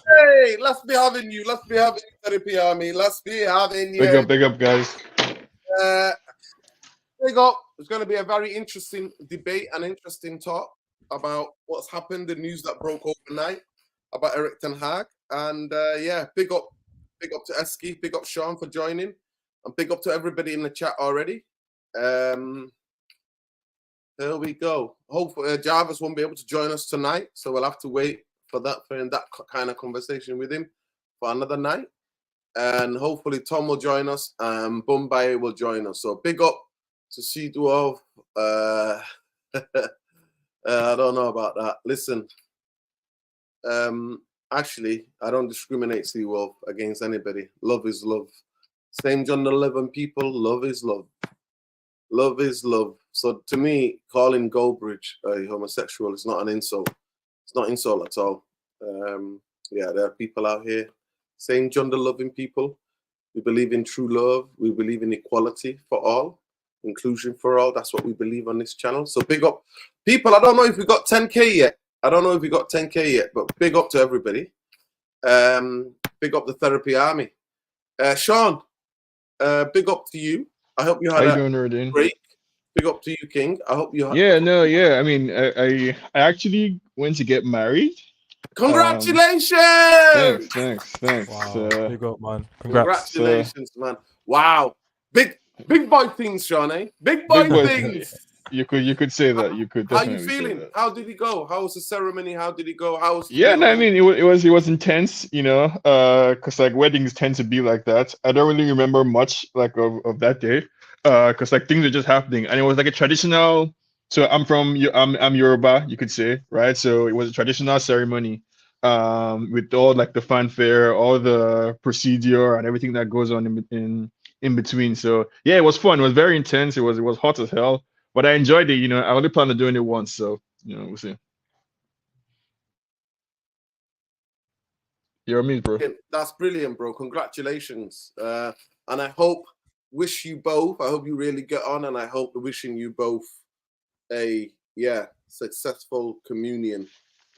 Hey, let's be having you. Let's be having you, Therapy Army. Let's be having you. Big up, guys. Big up. It's going to be a very interesting debate and interesting talk about what's happened, the news that broke overnight about Eric Ten Hag. And yeah, big up to Eski, big up Sean for joining, and big up to everybody in the chat already. There we go. Hopefully Jarvis won't be able to join us tonight, so we'll have to wait for that kind of conversation with him for another night. And hopefully Tom will join us and Bombay will join us. So big up to Sidwov. I don't know about that. Listen, actually, I don't discriminate, Seawolf, against anybody. Love is love. Same John 11 people, love is love. Love is love. So to me, calling Goldbridge a homosexual is not an insult. It's not an insult at all. Yeah, there are people out here, same gender-loving people. We believe in true love. We believe in equality for all, inclusion for all. That's what we believe on this channel. So big up. People, I don't know if we got 10K yet. But big up to everybody. Big up the Therapy Army. Sean, big up to you. I hope you had a break. Big up to you, King. I hope you had. Yeah. I mean, I actually went to get married. Congratulations! Thanks. Wow, big up, man. Congrats. Congratulations, man. Wow. Big boy things, Sean, eh? Big boy things. You could say that. You could definitely. How you feeling? How did it go? How was the ceremony? How did it go? I mean, it was intense, you know, because like weddings tend to be like that. I don't really remember much like of that day, because like things are just happening, and it was like a traditional. So I'm Yoruba, you could say, right? So it was a traditional ceremony, with all like the fanfare, all the procedure, and everything that goes on in between. So yeah, it was fun. It was very intense. It was hot as hell. But I enjoyed it, you know. I only plan on doing it once, so you know, we'll see. You're on mute, bro. That's brilliant, bro. Congratulations. And I wish you both. I hope you really get on, and I hope wishing you both a successful communion.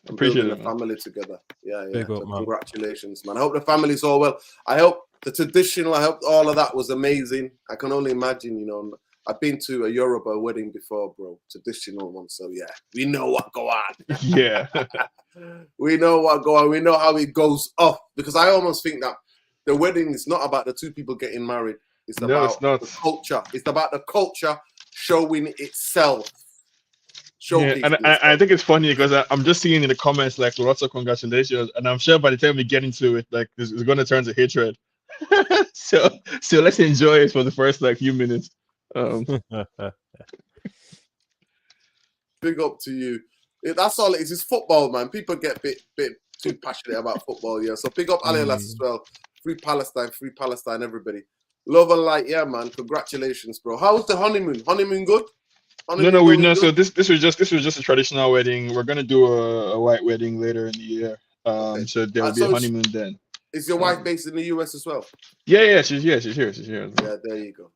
Appreciate it, the family together. Yeah. So congratulations, man. I hope the family's all well. I hope the traditional. I hope all of that was amazing. I can only imagine, you know. I've been to a Yoruba wedding before, bro. Traditional one. So, yeah, we know what go on. Yeah. We know what go on. We know how it goes off. Because I almost think that the wedding is not about the two people getting married. It's about the culture. It's about the culture showing itself. Yeah, and I think it's funny because I'm just seeing in the comments like lots of congratulations. And I'm sure by the time we get into it, like it's going to turn to hatred. so let's enjoy it for the first like few minutes. Big up to you. That's all it is. It's football, man. People get a bit too passionate about football, yeah. So big up Alias as well. Free Palestine, everybody. Love and light, yeah, man. Congratulations, bro. How was the honeymoon? Honeymoon good? No. So this was just a traditional wedding. We're gonna do a white wedding later in the year. So there will be a honeymoon then. Is your wife based in the US as well? Yeah, she's here. She's here. Yeah, there you go.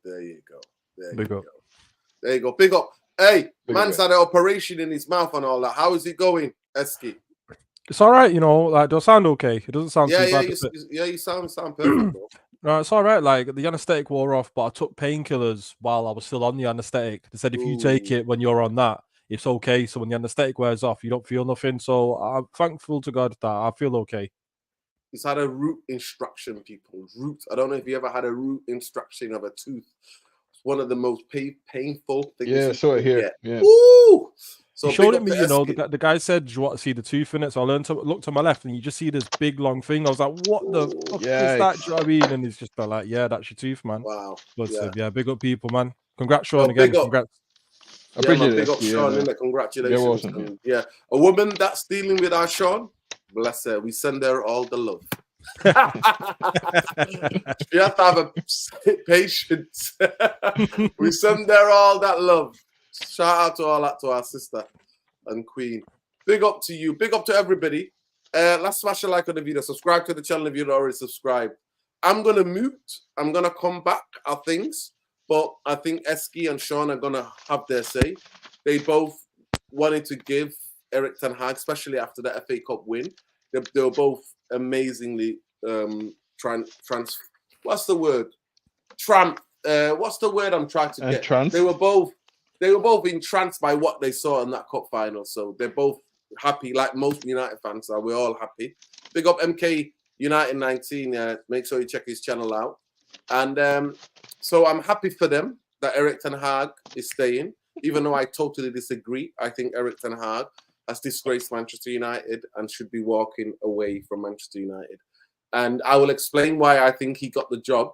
Big up. There you go. Big up. Hey, man's had an operation in his mouth and all that. How is it going, Eski? It's all right, you know. Like, does it sound okay? It doesn't sound too bad. You sound perfect, bro. No, it's all right. Like the anesthetic wore off, but I took painkillers while I was still on the anesthetic. They said if you take it when you're on that, it's okay. So when the anesthetic wears off, you don't feel nothing. So I'm thankful to God that I feel okay. He's had a root instruction, people. Root. I don't know if you ever had a root instruction of a tooth. It's one of the most painful things. Yeah, I saw it here. Yeah. Woo! So he showed it me, you know, the guy said, do you want to see the tooth in it? So I learned to look to my left and you just see this big long thing. I was like, what the fuck is that? Do you know what I mean? And he's just like, yeah, that's your tooth, man. Wow. But yeah, big up people, man. Congrats, Sean, again. Congrats. I appreciate it. Big up Sean, innit? Congratulations. Awesome, yeah. A woman that's dealing with our Sean, bless her. We send her all the love. You have to have a patience. We send her all that love. Shout out to all that to our sister and queen. Big up to you. Big up to everybody. Let's smash a like on the video. Subscribe to the channel if you're not already subscribed. I'm gonna mute. I'm gonna come back at things, but I think Eski and Sean are gonna have their say. They both wanted to give Eric Ten Hag, especially after the FA Cup win. They were both amazingly what's the word? What's the word I'm trying to get? Entranced? They were both entranced by what they saw in that cup final. So they're both happy, like most United fans are. We're all happy. Big up MK United 19. Make sure you check his channel out. And so I'm happy for them that Erik Ten Hag is staying, even though I totally disagree. I think Erik Ten Hag has disgraced Manchester United and should be walking away from Manchester United. And I will explain why I think he got the job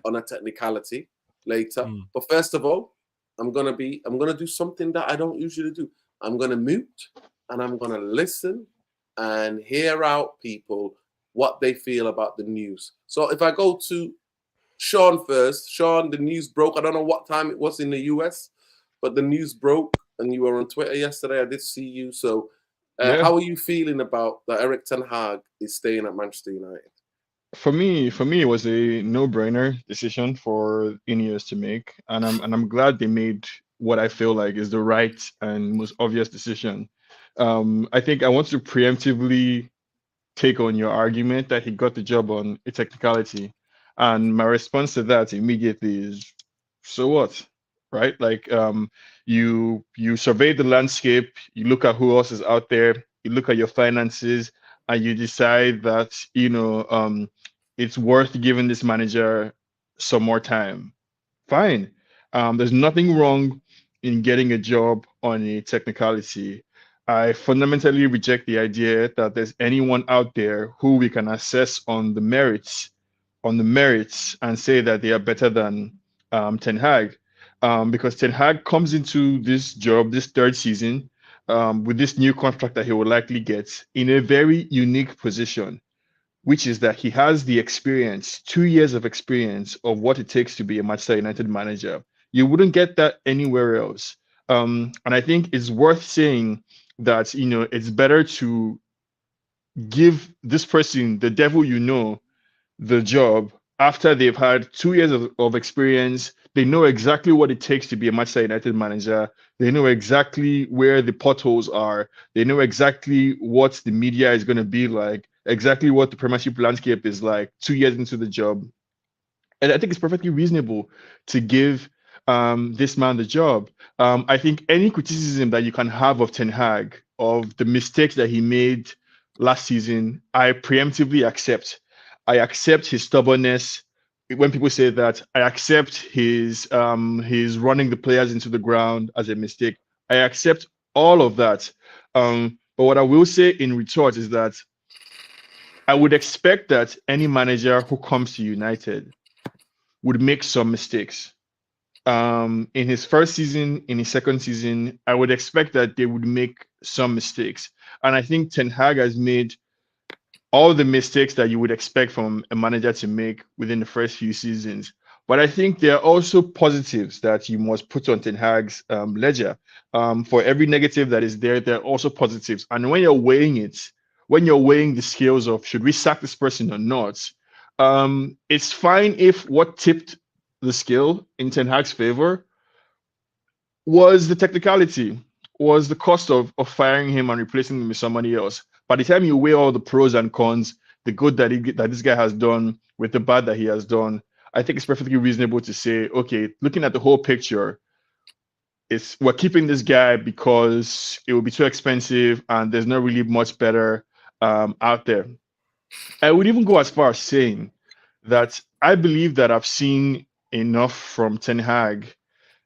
on a technicality later. But first of all, I'm gonna do something that I don't usually do. I'm gonna mute and I'm gonna listen and hear out people what they feel about the news. So if I go to Sean first, Sean, the news broke. I don't know what time it was in the US, but the news broke, and you were on Twitter yesterday. I did see you. So how are you feeling about that Erik Ten Hag is staying at Manchester United? For me, it was a no-brainer decision for Ineos to make, and I'm glad they made what I feel like is the right and most obvious decision. I think I want to preemptively take on your argument that he got the job on a technicality, and my response to that immediately is, so what, right? Like, you survey the landscape, you look at who else is out there, you look at your finances, and you decide that it's worth giving this manager some more time. Fine. There's nothing wrong in getting a job on a technicality. I fundamentally reject the idea that there's anyone out there who we can assess on the merits and say that they are better than Ten Hag. Because Ten Hag comes into this job, this third season, with this new contract that he will likely get in a very unique position, which is that he has the experience, 2 years of experience of what it takes to be a Manchester United manager. You wouldn't get that anywhere else. And I think it's worth saying that, it's better to give this person, the devil the job after they've had 2 years of experience. They know exactly what it takes to be a Manchester United manager. They know exactly where the potholes are. They know exactly what the media is going to be like, exactly what the Premiership landscape is like 2 years into the job. And I think it's perfectly reasonable to give this man the job. I think any criticism that you can have of Ten Hag, of the mistakes that he made last season, I preemptively accept. I accept his stubbornness. When people say that, I accept his running the players into the ground as a mistake. I accept all of that. But what I will say in retort is that I would expect that any manager who comes to United would make some mistakes. In his first season, in his second season, I would expect that they would make some mistakes. And I think Ten Hag has made all the mistakes that you would expect from a manager to make within the first few seasons. But I think there are also positives that you must put on Ten Hag's ledger. For every negative that is there, there are also positives. And when you're weighing the scales of should we sack this person or not, it's fine if what tipped the scale in Ten Hag's favor was the technicality, was the cost of firing him and replacing him with somebody else. By the time you weigh all the pros and cons, the good that this guy has done with the bad that he has done, I think it's perfectly reasonable to say, okay, looking at the whole picture, we're keeping this guy because it would be too expensive and there's not really much better out there. I would even go as far as saying that I believe that I've seen enough from Ten Hag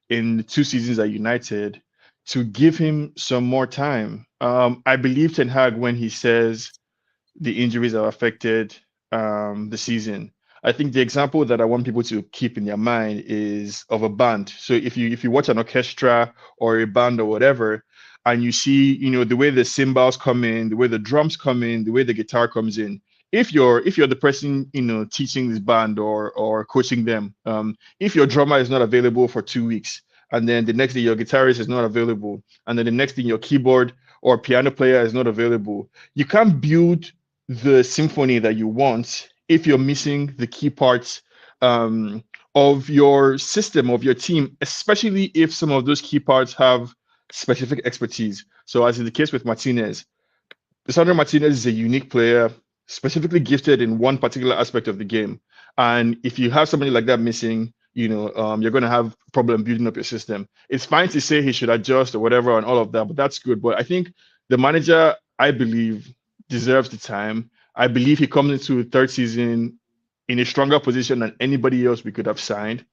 in the 2 seasons at United to give him some more time. I believe Ten Hag when he says the injuries have affected the season. I think the example that I want people to keep in their mind is of a band. So if you watch an orchestra or a band or whatever, and you see, the way the cymbals come in, the way the drums come in, the way the guitar comes in. If you're the person, teaching this band or coaching them, if your drummer is not available for 2 weeks, and then the next day your guitarist is not available, and then the next thing your keyboard or piano player is not available, you can't build the symphony that you want if you're missing the key parts of your system, of your team, especially if some of those key parts have specific expertise. So as in the case with Martinez, Lisandro Martinez is a unique player. specifically gifted in one particular aspect of the game. And if you have somebody like that missing, you're going to have a problem building up your system. It's fine to say he should adjust or whatever and all of that, but that's good. But I think the manager, I believe, deserves the time. I believe he comes into third season in a stronger position than anybody else we could have signed.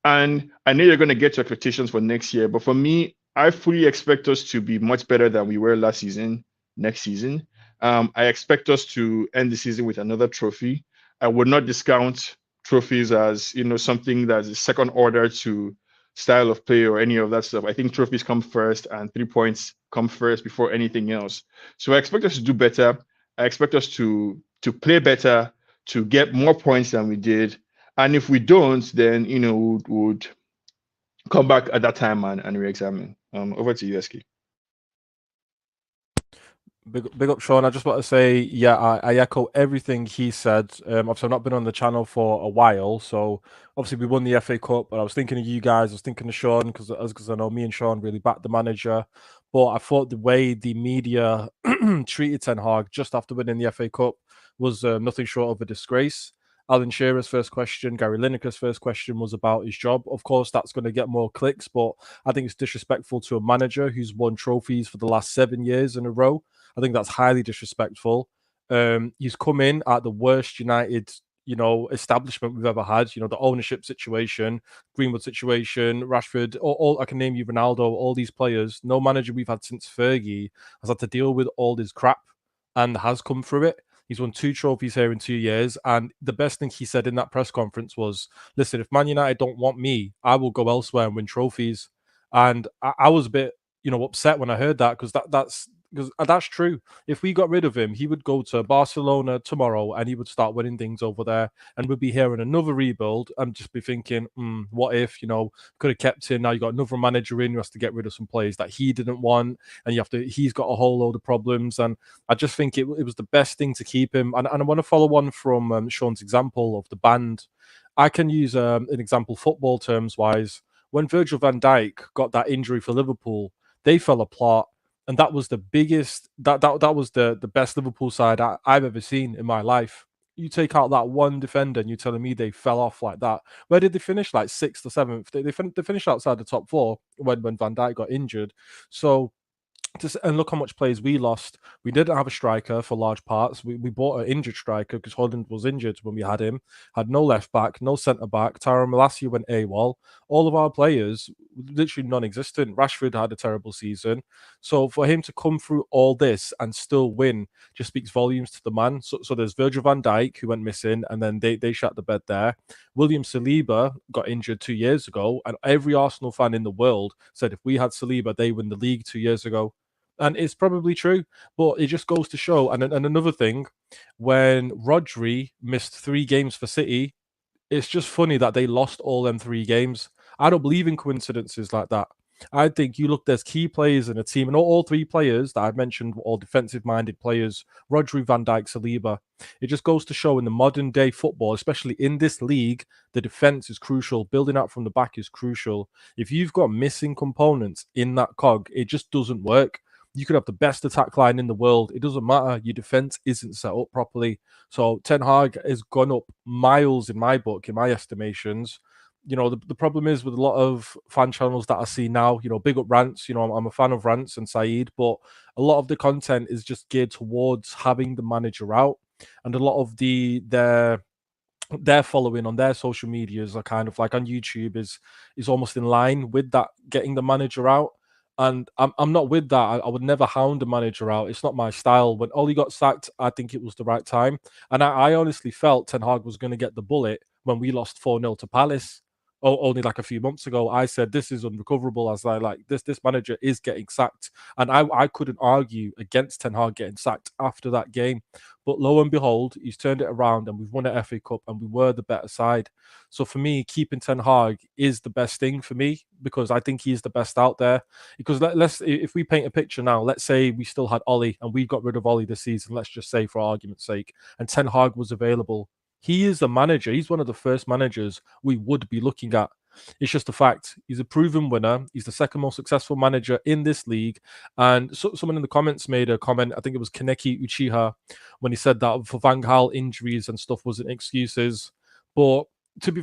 And I know you're going to get your expectations for next year, but for me, I fully expect us to be much better than we were last season, next season. I expect us to end the season with another trophy. I would not discount trophies as something that's a second order to style of play or any of that stuff. I think trophies come first and 3 points come first before anything else. So I expect us to do better. I expect us to play better, to get more points than we did. And if we don't, then we would come back at that time and re-examine. Over to you, Eski. Big up, Sean. I just want to say, yeah, I echo everything he said. Obviously, I've not been on the channel for a while, so obviously we won the FA Cup. But I was thinking of you guys. I was thinking of Sean because I know me and Sean really backed the manager. But I thought the way the media treated Ten Hag just after winning the FA Cup was nothing short of a disgrace. Alan Shearer's first question, Gary Lineker's first question was about his job. Of course, that's going to get more clicks, but I think it's disrespectful to a manager who's won trophies for the last 7 years in a row. I think that's highly disrespectful. He's come in at the worst United, establishment we've ever had. The ownership situation, Greenwood situation, Rashford, all I can name you, Ronaldo, all these players. No manager we've had since Fergie has had to deal with all this crap and has come through it. He's won 2 trophies here in 2 years. And the best thing he said in that press conference was, listen, if Man United don't want me, I will go elsewhere and win trophies. And I was a bit, upset when I heard that because that's true. If we got rid of him, he would go to Barcelona tomorrow and he would start winning things over there and we'd be hearing another rebuild and just be thinking, what if, could have kept him. Now you got another manager in who has to get rid of some players that he didn't want and he's got a whole load of problems. And I just think it was the best thing to keep him. And I want to follow on from Sean's example of the band. I can use an example football terms wise. When Virgil van Dijk got that injury for Liverpool, they fell apart. And that was the biggest, that was the best Liverpool side I've ever seen in my life. You take out that one defender and you're telling me they fell off like that. Where did they finish? Like 6th or 7th? They finished outside the top 4 when Van Dijk got injured. So, and look how much players we lost. We didn't have a striker for large parts. We bought an injured striker because Holland was injured when we had him. Had no left back, no centre back. Tyrone Malacia went AWOL. All of our players literally non-existent. Rashford had a terrible season. So for him to come through all this and still win just speaks volumes to the man. So there's Virgil van Dijk who went missing and then they shut the bed there. William Saliba got injured 2 years ago and every Arsenal fan in the world said if we had Saliba, they win the league 2 years ago. And it's probably true, but it just goes to show. And another thing, when Rodri missed 3 games for City, it's just funny that they lost all them 3 games. I don't believe in coincidences like that. I think there's key players in a team, and all 3 players that I've mentioned were all defensive-minded players, Rodri, Van Dijk, Saliba. It just goes to show in the modern day football, especially in this league, the defense is crucial. Building out from the back is crucial. If you've got missing components in that cog, it just doesn't work. You could have the best attack line in the world. It doesn't matter. Your defense isn't set up properly. So Ten Hag has gone up miles in my book, in my estimations. The problem is with a lot of fan channels that I see now, big up Rants. I'm a fan of Rants and Saeed, but a lot of the content is just geared towards having the manager out. And a lot of their following on their social medias are kind of like on YouTube is almost in line with that, getting the manager out. And I'm not with that. I would never hound a manager out. It's not my style. When Oli got sacked, I think it was the right time. And I honestly felt Ten Hag was going to get the bullet when we lost 4-0 to Palace. Only like a few months ago, I said this is unrecoverable. As this manager is getting sacked, and I couldn't argue against Ten Hag getting sacked after that game. But lo and behold, he's turned it around, and we've won an FA Cup, and we were the better side. So for me, keeping Ten Hag is the best thing for me because I think he's the best out there. Because if we paint a picture now, let's say we still had Oli and we got rid of Oli this season. Let's just say, for argument's sake, and Ten Hag was available. He is a manager. He's one of the first managers we would be looking at. It's just a fact. He's a proven winner. He's the second most successful manager in this league. And someone in the comments made a comment, I think it was Kaneki Uchiha, when he said that for Van Gaal, injuries and stuff wasn't excuses. But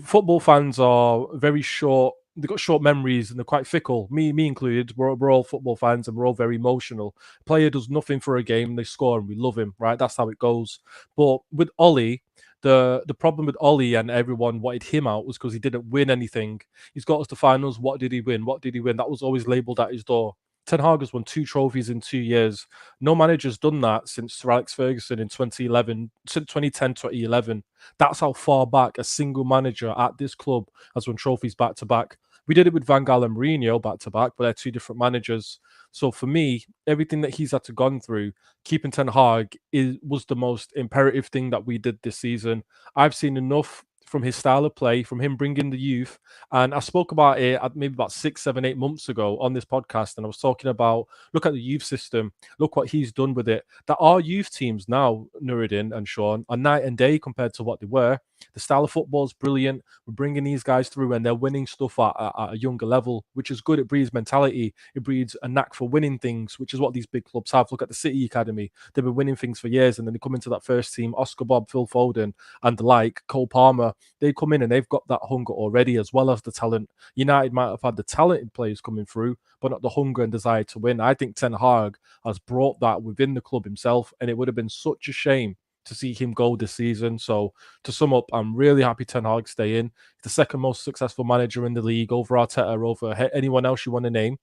football fans are very short. They've got short memories and they're quite fickle. Me included. We're all football fans and we're all very emotional. Player does nothing for a game, they score and we love him, right? That's how it goes. But with Ollie, the problem with Ollie and everyone wanted him out was because he didn't win anything. He's got us to finals. What did he win? What did he win? That was always labelled at his door. Ten Hag has won 2 trophies in 2 years. No manager's done that since Sir Alex Ferguson in 2011, since 2010, 2011. That's how far back a single manager at this club has won trophies back to back. We did it with Van Gaal and Mourinho back to back, but they're 2 different managers. So for me, everything that he's had to gone through, keeping Ten Hag was the most imperative thing that we did this season. I've seen enough from his style of play, from him bringing the youth. And I spoke about it maybe about 6, 7, 8 months ago on this podcast. And I was talking about, look at the youth system. Look what he's done with it. That our youth teams now, Nuruddin and Sean, are night and day compared to what they were. The style of football is brilliant. We're bringing these guys through and they're winning stuff at a younger level, which is good. It breeds mentality. It breeds a knack for winning things, which is what these big clubs have. Look at the City Academy. They've been winning things for years. And then they come into that first team, Oscar Bob, Phil Foden, and the like, Cole Palmer. They come in and they've got that hunger already, as well as the talent. United might have had the talented players coming through, but not the hunger and desire to win. I think Ten Hag has brought that within the club himself, and it would have been such a shame to see him go this season. So to sum up, I'm really happy Ten Hag stay in. He's the second most successful manager in the league, over Arteta, over anyone else you want to name.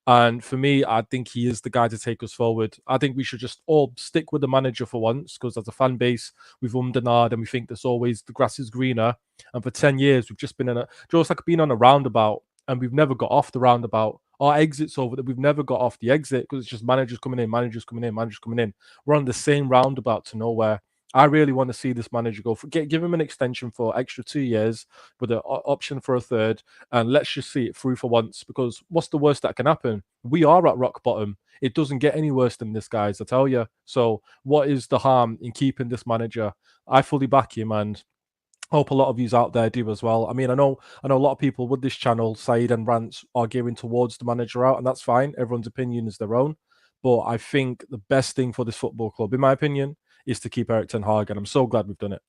And for me, I think he is the guy to take us forward. I think we should just all stick with the manager for once, because as a fan base, we've ummed and ahed and we think there's always the grass is greener. And for 10 years, we've just been just like being on a roundabout, and we've never got off the roundabout. Our exit's over that we've never got off the exit because it's just managers coming in, managers coming in, managers coming in. We're on the same roundabout to nowhere. I really want to see this manager go. Give him an extension for extra 2 years with an option for a third, and let's just see it through for once. Because what's the worst that can happen? We are at rock bottom. It doesn't get any worse than this, guys. I tell you. So, what is the harm in keeping this manager? I fully back him, and hope a lot of yous out there do as well. I mean, I know a lot of people with this channel, Saeed and Rants, are gearing towards the manager out, and that's fine. Everyone's opinion is their own. But I think the best thing for this football club, in my opinion, is to keep Erik Ten Hag, and I'm so glad we've done it.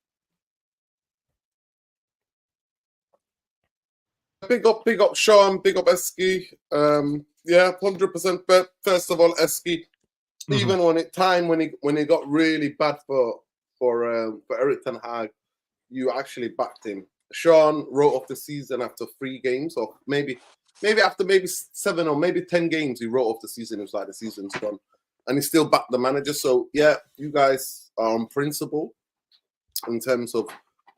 Big up Sean, big up Eski. Yeah, 100%. But first of all, Eski, even when it got really bad for Erik Ten Hag, you actually backed him. Sean wrote off the season after 3 games, or maybe after 7 or maybe 10 games, he wrote off the season. It was like the season's gone. And he still backed the manager. So, yeah, you guys are on principle in terms of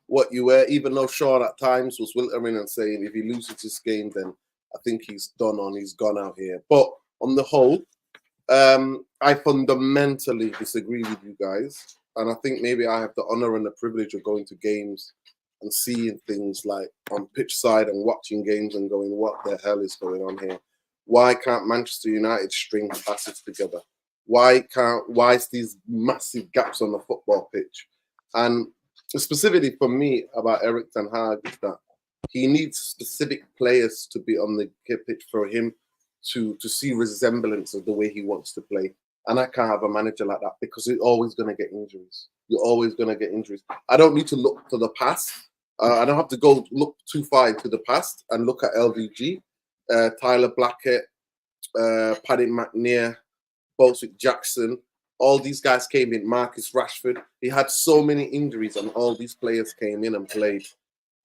what you were, even though Sean at times was wilting and saying if he loses this game, then I think he's he's gone out here. But on the whole, I fundamentally disagree with you guys. And I think maybe I have the honor and the privilege of going to games and seeing things like on pitch side and watching games and going, what the hell is going on here? Why can't Manchester United string passes together? Why is these massive gaps on the football pitch? And specifically for me about Erik Ten Hag is that he needs specific players to be on the pitch for him to see resemblance of the way he wants to play. And I can't have a manager like that because you're always going to get injuries. You're always going to get injuries. I don't need to look to the past. I don't have to go look too far into the past and look at LVG, Tyler Blackett, Paddy McNair, Bolswick Jackson. All these guys came in. Marcus Rashford. He had so many injuries, and all these players came in and played.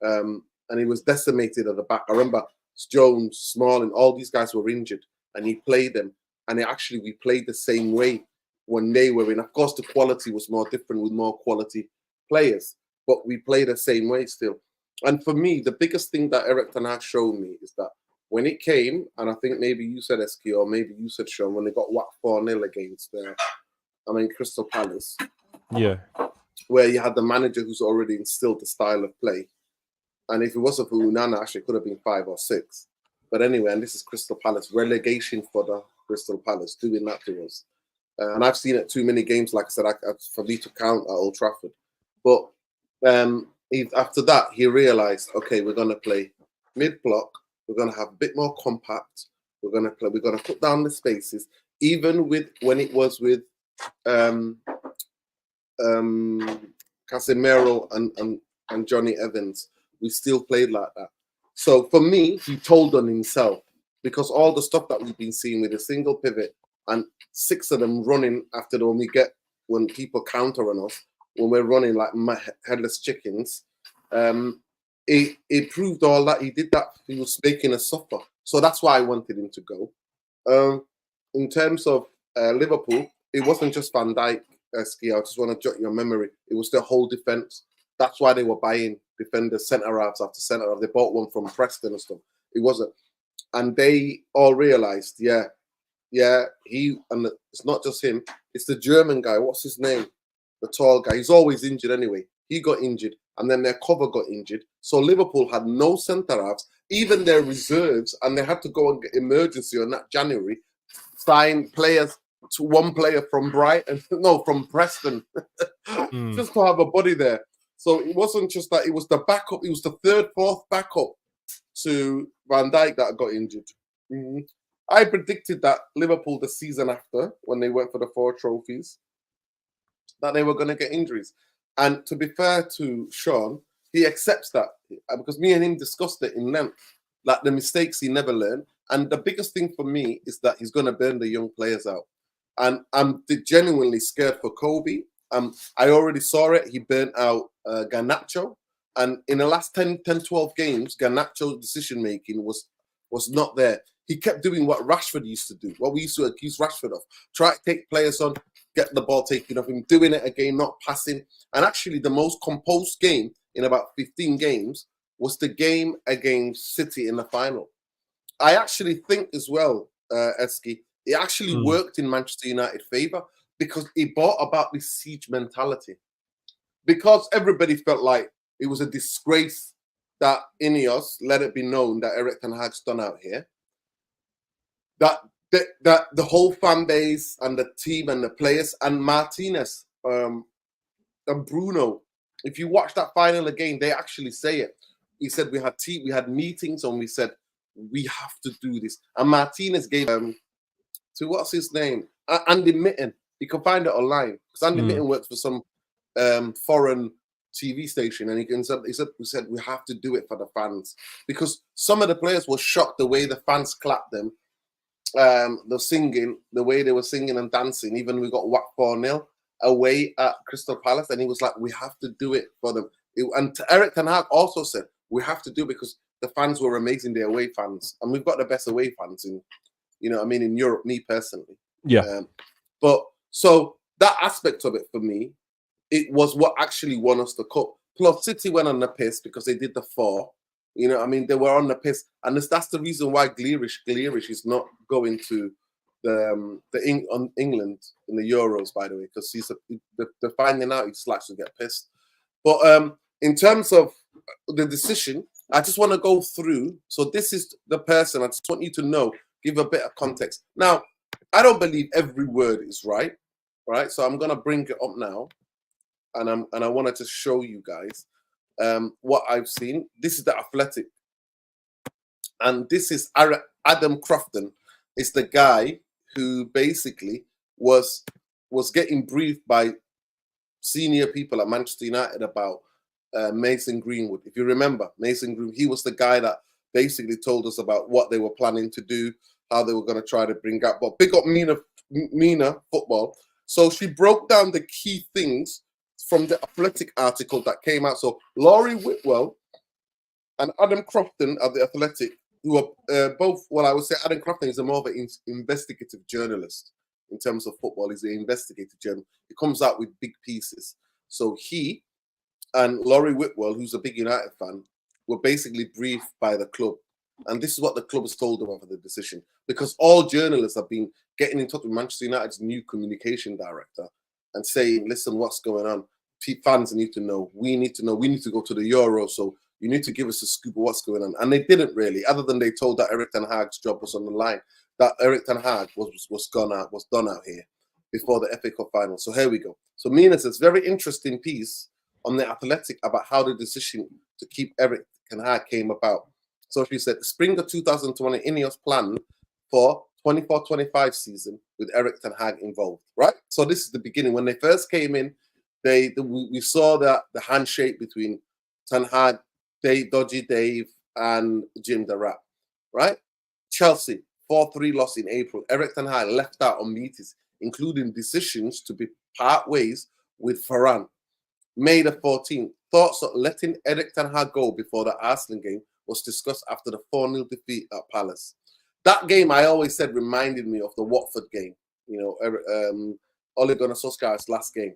And he was decimated at the back. I remember Jones, Smalling, all these guys were injured, and he played them. And we played the same way when they were in. Of course, the quality was more different with more quality players, but we played the same way still. And for me, the biggest thing that Erik Ten Hag showed me is that when it came, and I think maybe you said Eski or maybe you said Sean, when they got whacked 4-0 against Crystal Palace. Yeah. Where you had the manager who's already instilled the style of play. And if it wasn't for Unana, actually it could have been 5 or 6. But anyway, and this is Crystal Palace. Relegation for the Crystal Palace, doing that to us. And I've seen it too many games, like I said, for me to count at Old Trafford. But after that, he realised, okay, we're going to play mid block. We're going to have a bit more compact. We're going to put down the spaces. Even with when it was with Casemiro and Johnny Evans, we still played like that. So for me, he told on himself, because all the stuff that we've been seeing with a single pivot and 6 of them running after them, when people counter on us, when we're running like headless chickens, it proved all that. He did that. He was making us suffer. So that's why I wanted him to go. In terms of Liverpool, it wasn't just Van Dijk, Ski. I just want to jot your memory. It was the whole defense. That's why they were buying defenders, centre halves after centre half. They bought one from Preston and stuff. It wasn't, and they all realised, it's not just him. It's the German guy. What's his name? The tall guy. He's always injured anyway. He got injured, and then their cover got injured. So Liverpool had no centre halves, even their reserves, and they had to go and get emergency on that January, sign players. To one player from from Preston, just to have a body there. So it wasn't just that; it was the backup. It was the third, fourth backup to Van Dijk that got injured. I predicted that Liverpool the season after, when they went for the 4 trophies, that they were going to get injuries. And to be fair to Sean, he accepts that, because me and him discussed it in length, like the mistakes he never learned. And the biggest thing for me is that he's going to burn the young players out. And I'm genuinely scared for Kobe. I already saw it. He burnt out Garnacho. And in the last 10, 12 games, Garnacho's decision-making was not there. He kept doing what Rashford used to do, what we used to accuse Rashford of. Try to take players on, get the ball taken off him, doing it again, not passing. And actually, the most composed game in about 15 games was the game against City in the final. I actually think as well, Eski, it actually worked in Manchester United favour, because it brought about this siege mentality. Because everybody felt like it was a disgrace that Ineos let it be known that Eric Ten Hag's done out here. That the whole fan base and the team and the players and Martinez and Bruno, if you watch that final again, they actually say it. He said we had meetings and we said we have to do this. And Martinez gave to what's his name? Andy Mitten. You can find it online, because Andy Mitten works for some foreign TV station, and he said we have to do it for the fans, because some of the players were shocked the way the fans clapped them. The singing, the way they were singing and dancing. Even we got whacked 4-0 away at Crystal Palace, and he was like, we have to do it for them. And Eric Ten Hag also said we have to do it because the fans were amazing, the away fans, and we've got the best away fans in, in Europe. Me personally, but so that aspect of it for me, it was what actually won us the cup. Plus, City went on the piss because they did the 4. They were on the piss, and that's the reason why Grealish is not going to England in the Euros, by the way, because they're finding out he just likes to get pissed. But in terms of the decision, I just want to go through. So this is the person. I just want you to know, give a bit of context. Now, I don't believe every word is right, so I'm gonna bring it up now, and I wanted to show you guys what I've seen. This is the Athletic, and this is Adam Crofton. Is the guy who basically was getting briefed by senior people at Manchester United about Mason Greenwood. If you remember, Mason Greenwood, he was the guy that basically told us about what they were planning to do, how they were going to try to bring up. But big up Mina Football. So she broke down the key things from the Athletic article that came out. So Laurie Whitwell and Adam Crofton of the Athletic, who are both, well, I would say Adam Crofton is a more of an investigative journalist in terms of football. He's an investigative journalist. He comes out with big pieces. So he and Laurie Whitwell, who's a big United fan, were basically briefed by the club. And this is what the club has told them of the decision. Because all journalists have been getting in touch with Manchester United's new communication director and saying, listen, what's going on? Fans need to know. We need to know. We need to go to the Euro. So you need to give us a scoop of what's going on. And they didn't really, other than they told that Eric Ten Hag's job was on the line, that Eric Ten Hag was done out here before the FA Cup final. So here we go. So Mina says, very interesting piece on the Athletic about how the decision to keep Eric Ten Hag came about. So she said, spring of 2020, Ineos plan for 24-25 season with Eric Ten Hag involved, right? So this is the beginning. When they first came in, we saw that the handshake between Ten Hag, Dodgy Dave, and Jim Durrat, right? Chelsea, 4-3 loss in April. Eric Ten Hag left out on meetings, including decisions to be part ways with Varane. May the 14th, thoughts of letting Eric Ten Hag go before the Arsenal game was discussed after the 4-0 defeat at Palace. That game, I always said, reminded me of the Watford game, you know, Ole Gunnar Solskjaer's last game.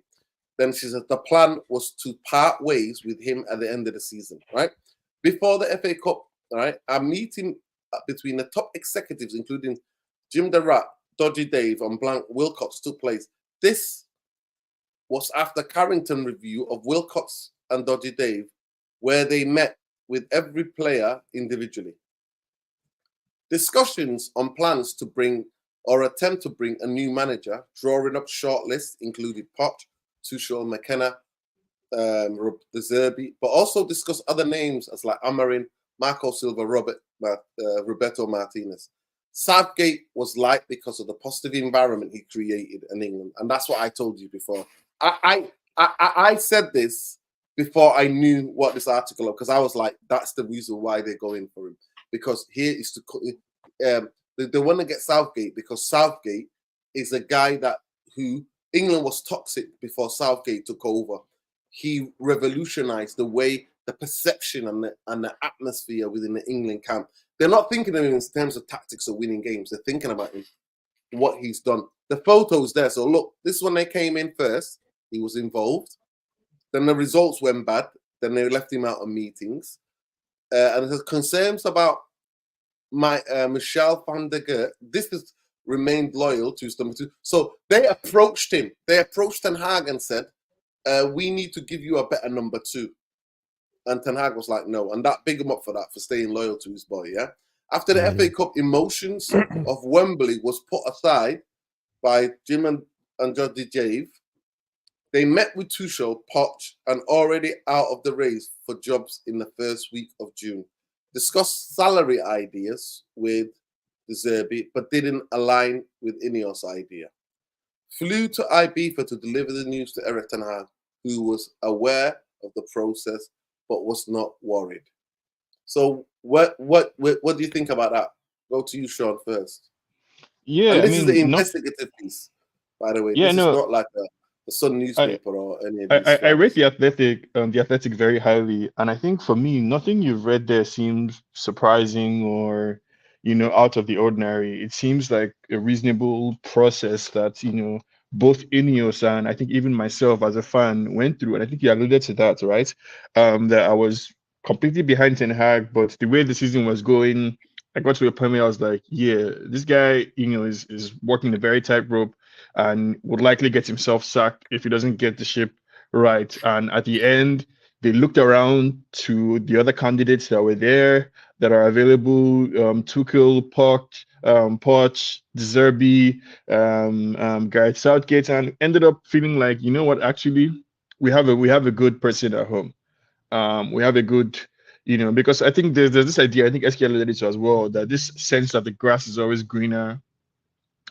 Then she said the plan was to part ways with him at the end of the season, right? Before the FA Cup, right, a meeting between the top executives, including Jim Durrat, Dodgy Dave, and Blank Wilcox took place. This was after Carrington review of Wilcox and Dodgy Dave, where they met with every player individually. Discussions on plans to bring or attempt to bring a new manager, drawing up short lists included Poch, Tuchel, McKenna, De Zerbi, but also discuss other names as like Amarin, Marco Silva, Roberto Martinez. Southgate was liked because of the positive environment he created in England, and that's what I told you before. I said this before I knew what this article was, because I was like, that's the reason why they're going for him, because here is to they want to get Southgate because Southgate is a guy who England was toxic before Southgate took over. He revolutionized the way, the perception and the atmosphere within the England camp. They're not thinking of him in terms of tactics or winning games. They're thinking about him, what he's done. The photo's there. So look, this is when they came in first. He was involved. Then the results went bad. Then they left him out of meetings. And there's concerns about Michel van der Geert. This has remained loyal to his number two. So they approached him. They approached Ten Hag and said, we need to give you a better number two. And Ten Hag was like, no. And that big him up for that, for staying loyal to his boy, yeah? After the FA Cup, emotions of Wembley was put aside by Jim and Jody Jave. They met with Tuchel, Poch, and already out of the race for jobs in the first week of June. Discussed salary ideas with De Zerbi, but didn't align with Ineos' idea. Flew to Ibiza to deliver the news to Eric Ten Hag, who was aware of the process but was not worried. So what do you think about that? Go to you, Sean, first. Yeah, and this is the investigative piece, by the way. Yeah, this is not like the Sun newspaper or any of these. I rate the Athletic very highly, and I think for me, nothing you've read there seems surprising or, out of the ordinary. It seems like a reasonable process that, both Ineos and I think even myself as a fan went through, and I think you alluded to that, right? That I was completely behind Ten Hag, but the way the season was going, I got to a point where I was like, yeah, this guy, is walking a very tightrope and would likely get himself sacked if he doesn't get the ship right. And at the end, they looked around to the other candidates that were there that are available, Tuchel, Poch, De Zerbi, Gareth Southgate, and ended up feeling like, you know what, actually, we have a good person at home. We have a good, because I think there's this idea, I think SK alluded it to as well, that this sense that the grass is always greener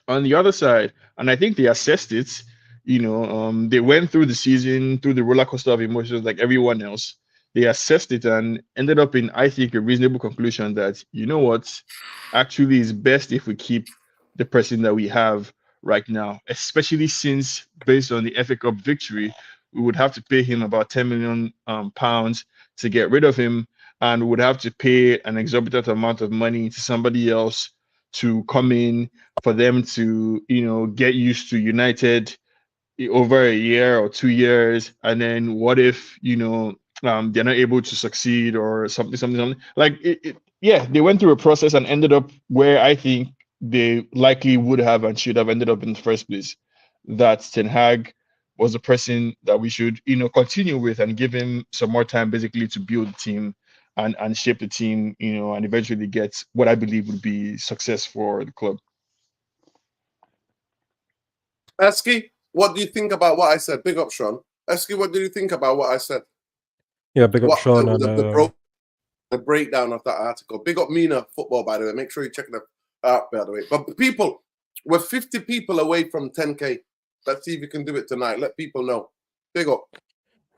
on the other side. And I think they assessed it. They went through the season, through the roller coaster of emotions like everyone else. They assessed it and ended up in, I think, a reasonable conclusion that, you know what, actually is best if we keep the person that we have right now, especially since, based on the FA Cup victory, we would have to pay him about £10 million to get rid of him, and we would have to pay an exorbitant amount of money to somebody else to come in for them to, get used to United over a year or 2 years. And then what if, they're not able to succeed or something like it. Yeah, they went through a process and ended up where I think they likely would have and should have ended up in the first place. That Ten Hag was the person that we should, continue with and give him some more time basically to build the team and shape the team, and eventually get what I believe would be success for the club. Esky, what do you think about what I said? Big up, Sean. Esky, what do you think about what I said? Yeah, big up, Sean. a breakdown of that article. Big up Mina Football, by the way. Make sure you check it out, by the way. But people, we're 50 people away from 10K. Let's see if you can do it tonight. Let people know. Big up.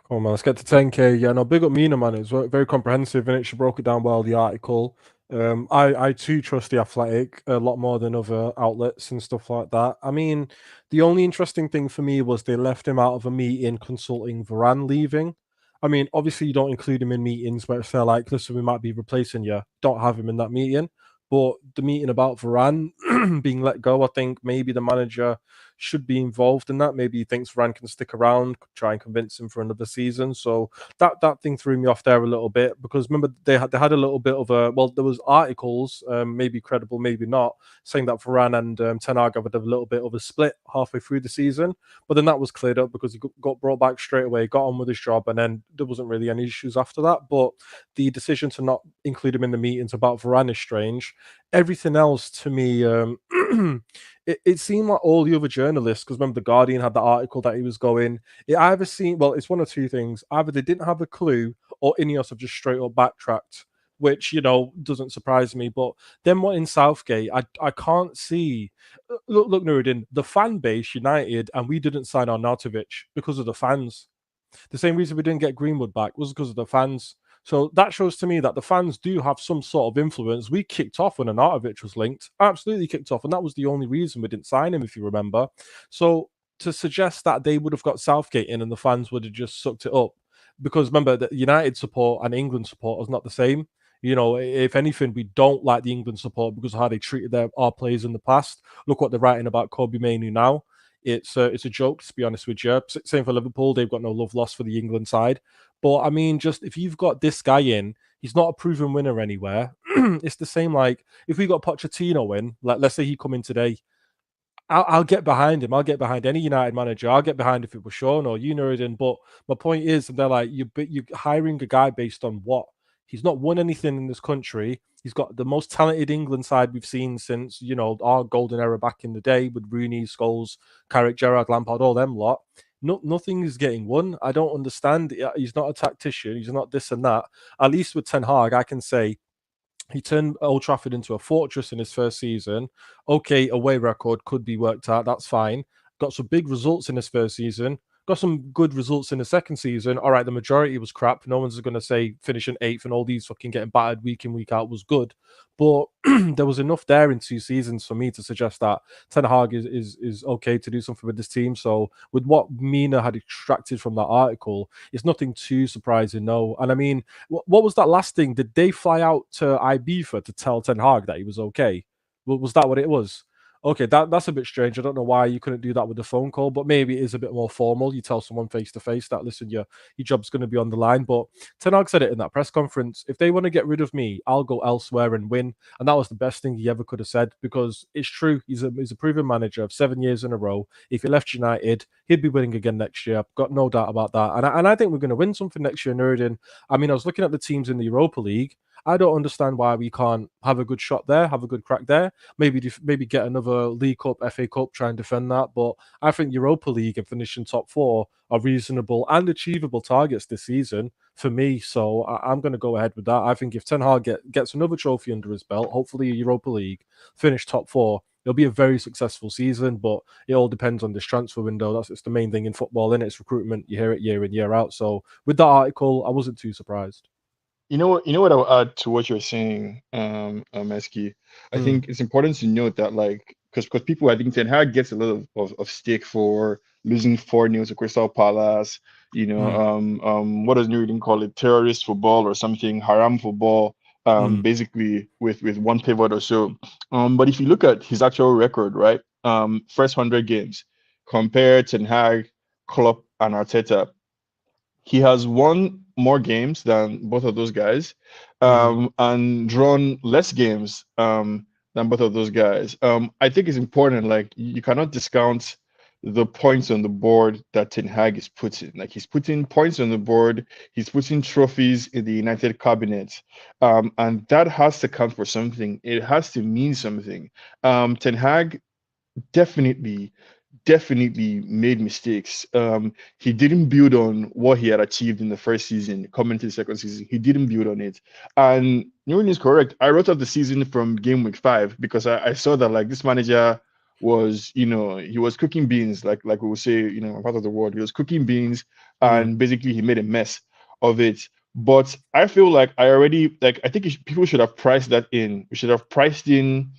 Come on, man. Let's get to 10K. Yeah, no, big up Mina, man. It was very comprehensive, and she broke it down well, the article. I too trust the Athletic a lot more than other outlets and stuff like that. I mean, the only interesting thing for me was they left him out of a meeting consulting Varane leaving. I mean, obviously you don't include him in meetings where if they're like, listen, we might be replacing you. Don't have him in that meeting. But the meeting about Varane being let go, I think maybe the manager should be involved in that. Maybe he thinks Varane can stick around, try and convince him for another season. So that thing threw me off there a little bit because remember they had a little bit of a there was articles, maybe credible, maybe not, saying that Varane and Ten Hag had a little bit of a split halfway through the season, but then that was cleared up because he got brought back straight away, got on with his job, and then there wasn't really any issues after that. But the decision to not include him in the meetings about Varane is strange. Everything else to me, it seemed like all the other journalists, because remember the Guardian had the article that he was going. It either seemed it's one of two things: either they didn't have a clue, or Ineos have just straight up backtracked, which doesn't surprise me. But then what in Southgate, I can't see. Look, Nuruddin, the fan base united, and we didn't sign Arnautovic because of the fans. The same reason we didn't get Greenwood back was because of the fans. So that shows to me that the fans do have some sort of influence. We kicked off when Arnautovic was linked, absolutely kicked off, and that was the only reason we didn't sign him, if you remember. So to suggest that they would have got Southgate in and the fans would have just sucked it up, because remember that United support and England support is not the same. If anything, we don't like the England support because of how they treated our players in the past. Look what they're writing about Kobe Mainoo now. It's a joke, to be honest with you. Same for Liverpool. They've got no love lost for the England side. But I mean, just if you've got this guy in, he's not a proven winner anywhere. It's the same like if we got Pochettino in, like let's say he come in today, I'll get behind him. I'll get behind any United manager. I'll get behind if it was Sean or Nuruddin. But my point is, they're like, you're hiring a guy based on what? He's not won anything in this country. He's got the most talented England side we've seen since, our golden era back in the day with Rooney, Scholes, Carrick, Gerrard, Lampard, all them lot. Nothing is getting won. I don't understand. He's not a tactician. He's not this and that. At least with Ten Hag, I can say he turned Old Trafford into a fortress in his first season. Okay, away record could be worked out. That's fine. Got some big results in his first season. Got some good results in the second season. All right, the majority was crap. No one's going to say finishing 8th and all these fucking getting battered week in, week out was good. But there was enough there in 2 seasons for me to suggest that Ten Hag is okay to do something with this team. So with what Mina had extracted from that article, it's nothing too surprising, no. And I mean, what was that last thing? Did they fly out to Ibiza to tell Ten Hag that he was okay? Was that what it was? Okay, that's a bit strange. I don't know why you couldn't do that with a phone call, but maybe it is a bit more formal. You tell someone face to face that, listen, your job's going to be on the line. But Ten Hag said it in that press conference. If they want to get rid of me, I'll go elsewhere and win. And that was the best thing he ever could have said, because it's true. He's a proven manager of 7 years in a row. If he left United, he'd be winning again next year. I've got no doubt about that. And I think we're going to win something next year, Nuruddin. I mean, I was looking at the teams in the Europa League. I don't understand why we can't have a good shot there, have a good crack there. Maybe get another League Cup, FA Cup, try and defend that. But I think Europa League and finishing top 4 are reasonable and achievable targets this season for me. So I'm going to go ahead with that. I think if Ten Hag gets another trophy under his belt, hopefully a Europa League, finish top 4, it'll be a very successful season. But it all depends on this transfer window. It's the main thing in football, and it's recruitment. You hear it year in, year out. So with that article, I wasn't too surprised. You know what I'll add to what you're saying, Eski. I think it's important to note that, like, because people, I think Ten Hag gets a lot of stick for losing 4-0 to Crystal Palace. What does Nuruddin call it? Terrorist football or something, haram football. Basically with one pivot or so. But if you look at his actual record, right? First 100 games, compare Ten Hag, Klopp, and Arteta. He has won more games than both of those guys, and drawn less games than both of those guys. I think it's important. Like, you cannot discount the points on the board that Ten Hag is putting. Like, he's putting points on the board. He's putting trophies in the United cabinet, and that has to count for something. It has to mean something. Ten Hag definitely definitely made mistakes. He didn't build on what he had achieved in the first season, coming to the second season. He didn't build on it. And Nurin is correct. I wrote off the season from game week 5 because I saw that like this manager was, he was cooking beans, like we would say, part of the world. He was cooking beans and basically he made a mess of it. But I feel like I think people should have priced that in. We should have priced in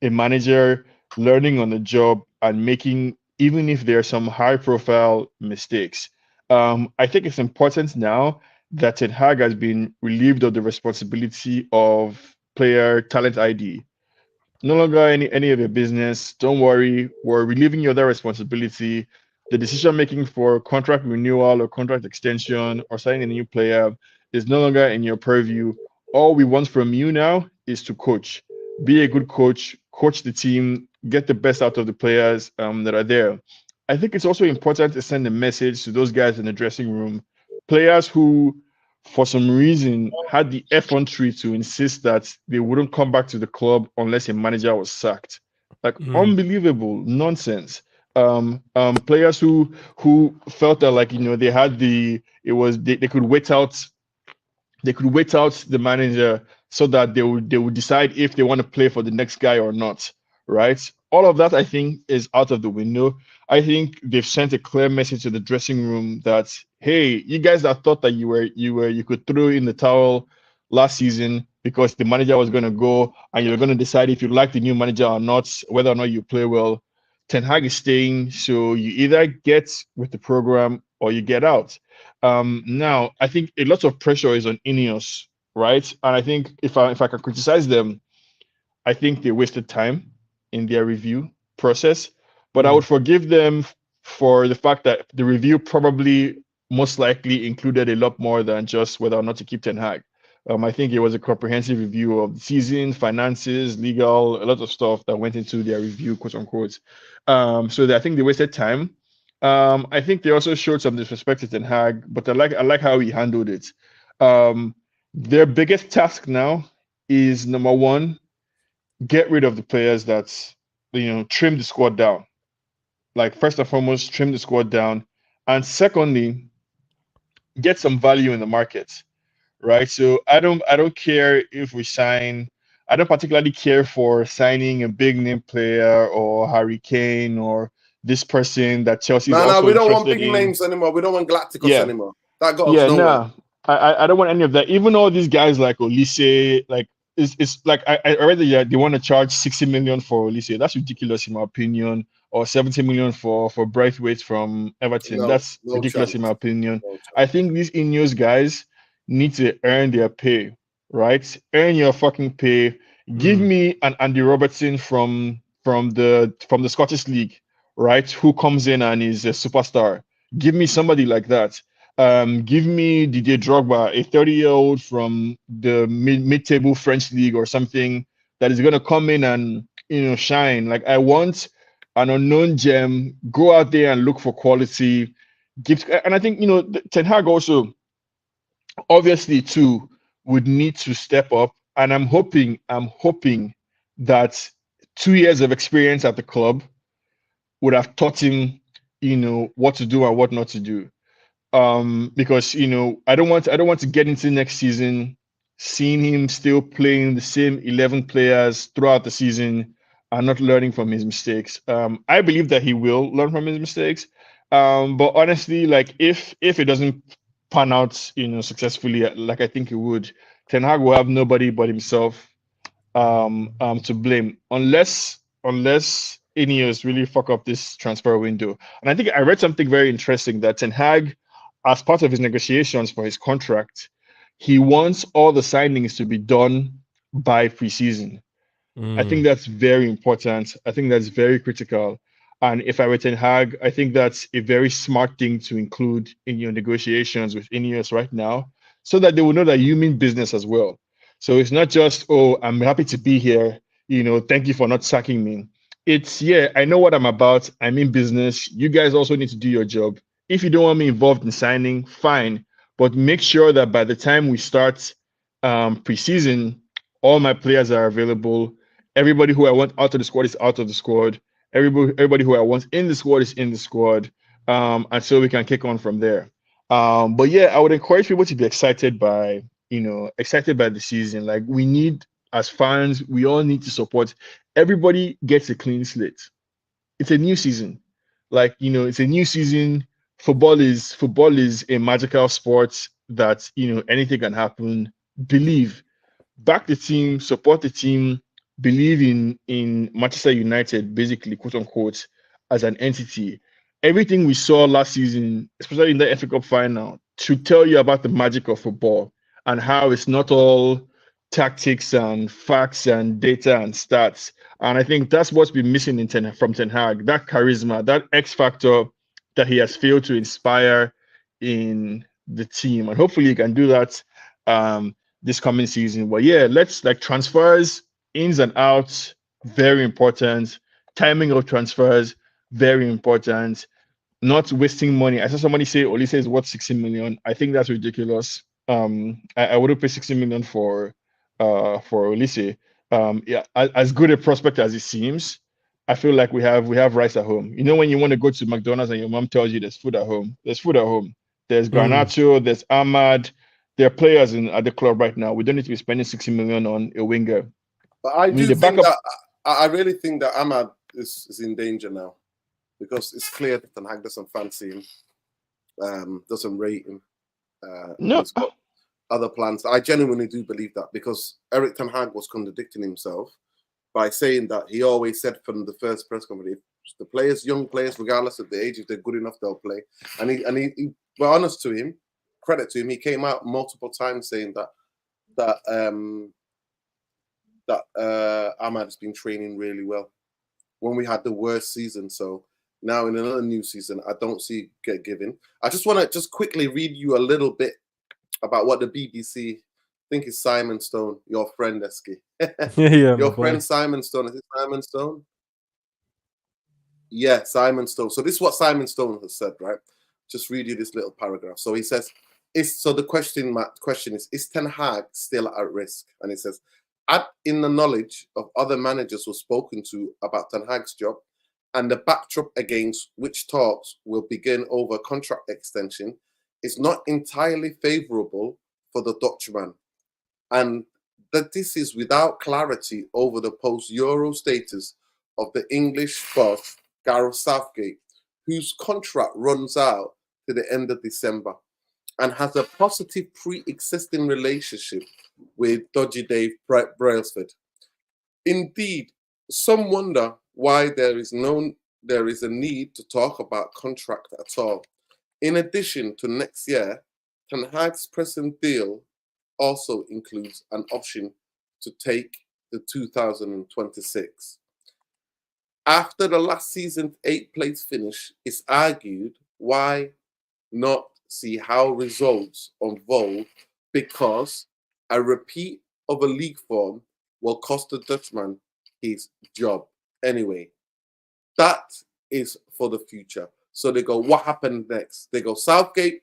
a manager learning on the job and making, even if there are some high profile mistakes. I think it's important now that Ten Hag has been relieved of the responsibility of player talent ID. No longer any of your business. Don't worry, we're relieving you of that responsibility. The decision making for contract renewal or contract extension or signing a new player is no longer in your purview. All we want from you now is to coach. Be a good coach, coach the team, get the best out of the players that are there. I think it's also important to send a message to those guys in the dressing room, players who, for some reason, had the effrontery to insist that they wouldn't come back to the club unless a manager was sacked. Like unbelievable nonsense. Players who felt that like they had they could wait out the manager so that they would decide if they want to play for the next guy or not, right? All of that I think is out of the window. I think they've sent a clear message to the dressing room that, hey, you guys that thought that you could throw in the towel last season because the manager was going to go and you're going to decide if you like the new manager or not, whether or not you play well. Ten Hag is staying, so you either get with the program or you get out. Now, I think a lot of pressure is on Ineos, right? And I think if I can criticize them, I think they wasted time in their review process. But I would forgive them for the fact that the review probably most likely included a lot more than just whether or not to keep Ten Hag. I think it was a comprehensive review of the season, finances, legal, a lot of stuff that went into their review, quote unquote. So I think they wasted time. I think they also showed some disrespect to Ten Hag, but I like how he handled it. Their biggest task now is number one, get rid of the players that trim the squad down. Like first and foremost, trim the squad down, and secondly, get some value in the market, right? So I don't care if we sign. I don't particularly care for signing a big name player or Harry Kane or this person that Chelsea's No, also we don't want big interested in. names anymore. We don't want Galacticos Yeah. anymore. That got us Yeah, nowhere. no, I don't want any of that. Even all these guys like Olise, like it's like I already they want to charge 60 million for Olise. That's ridiculous in my opinion. Or 70 million for Braithwaite from Everton. No, That's no ridiculous chance. in my opinion. No chance. I think these Ineos guys need to earn their pay, right? Earn your fucking pay. Give me an Andy Robertson from the Scottish League, right? Who comes in and is a superstar. Give me somebody like that. Give me Didier Drogba, a 30-year-old from the mid-table French league or something that is going to come in and shine. Like I want an unknown gem. Go out there and look for quality. And I think Ten Hag also obviously too would need to step up. And I'm hoping that 2 years of experience at the club would have taught him, what to do and what not to do. Because I don't want to get into next season seeing him still playing the same 11 players throughout the season and not learning from his mistakes. I believe that he will learn from his mistakes. But honestly, like if it doesn't pan out, successfully, like I think it would, Ten Hag will have nobody but himself to blame unless Ineos really fuck up this transfer window. And I think I read something very interesting that Ten Hag, as part of his negotiations for his contract, he wants all the signings to be done by preseason. I think that's very important. I think that's very critical. And if I were Ten Hag, I think that's a very smart thing to include in your negotiations with Ineos right now, so that they will know that you mean business as well. So it's not just, oh, I'm happy to be here. Thank you for not sacking me. It's, yeah, I know what I'm about. I'm in business. You guys also need to do your job. If you don't want me involved in signing, fine. But make sure that by the time we start preseason, all my players are available. Everybody who I want out of the squad is out of the squad. Everybody who I want in the squad is in the squad. And so we can kick on from there. But yeah, I would encourage people to be excited by, excited by the season. Like we need, as fans, we all need to support. Everybody gets a clean slate. It's a new season. Like, it's a new season. Football is a magical sport that, anything can happen. Believe, back the team, support the team, believe in Manchester United, basically, quote unquote, as an entity. Everything we saw last season, especially in the FA Cup final, to tell you about the magic of football and how it's not all tactics and facts and data and stats. And I think that's what's been missing from Ten Hag, that charisma, that X factor that he has failed to inspire in the team. And hopefully he can do that this coming season. But yeah, let's like transfers, ins and outs, very important. Timing of transfers, very important. Not wasting money. I saw somebody say Olise is worth 60 million. I think that's ridiculous. I wouldn't pay 60 million for Olise. Yeah, as good a prospect as it seems, I feel like we have rice at home. When you want to go to McDonald's and your mom tells you there's food at home. There's food at home. There's Garnacho, there's Ahmad. There are players at the club right now. We don't need to be spending 60 million on a winger. But I do think that I really think that Ahmad is in danger now, because it's clear that Ten Hag doesn't fancy him, doesn't rate him. No, he's got other plans. I genuinely do believe that, because Eric Ten Hag was contradicting himself by saying that he always said from the first press conference, the players, young players, regardless of the age, if they're good enough, they'll play. And he well, honest to him, credit to him, he came out multiple times saying that Ahmad has been training really well when we had the worst season. So now in another new season, I don't see get given. I just want to just quickly read you a little bit about what the BBC, I think it's Simon Stone, your friend, Eski. Yeah, your friend Simon Stone. Is it Simon Stone? Yeah, Simon Stone. So this is what Simon Stone has said, right? Just read you this little paragraph. So he says, the question is Ten Hag still at risk? And he says, in the knowledge of other managers who've spoken to about Ten Hag's job and the backdrop against which talks will begin over contract extension, is not entirely favourable for the Dutchman, and that this is without clarity over the post-Euro status of the English boss, Gareth Southgate, whose contract runs out to the end of December and has a positive pre-existing relationship with Dodgy Dave Brailsford. Indeed, some wonder why there is a need to talk about contract at all. In addition to next year, Ten Hag's present deal also includes an option to take the 2026. After the last season's 8th place finish, it's argued why not see how results unfold, because a repeat of a league form will cost the Dutchman his job anyway. That is for the future. So they go, what happened next? They go, Southgate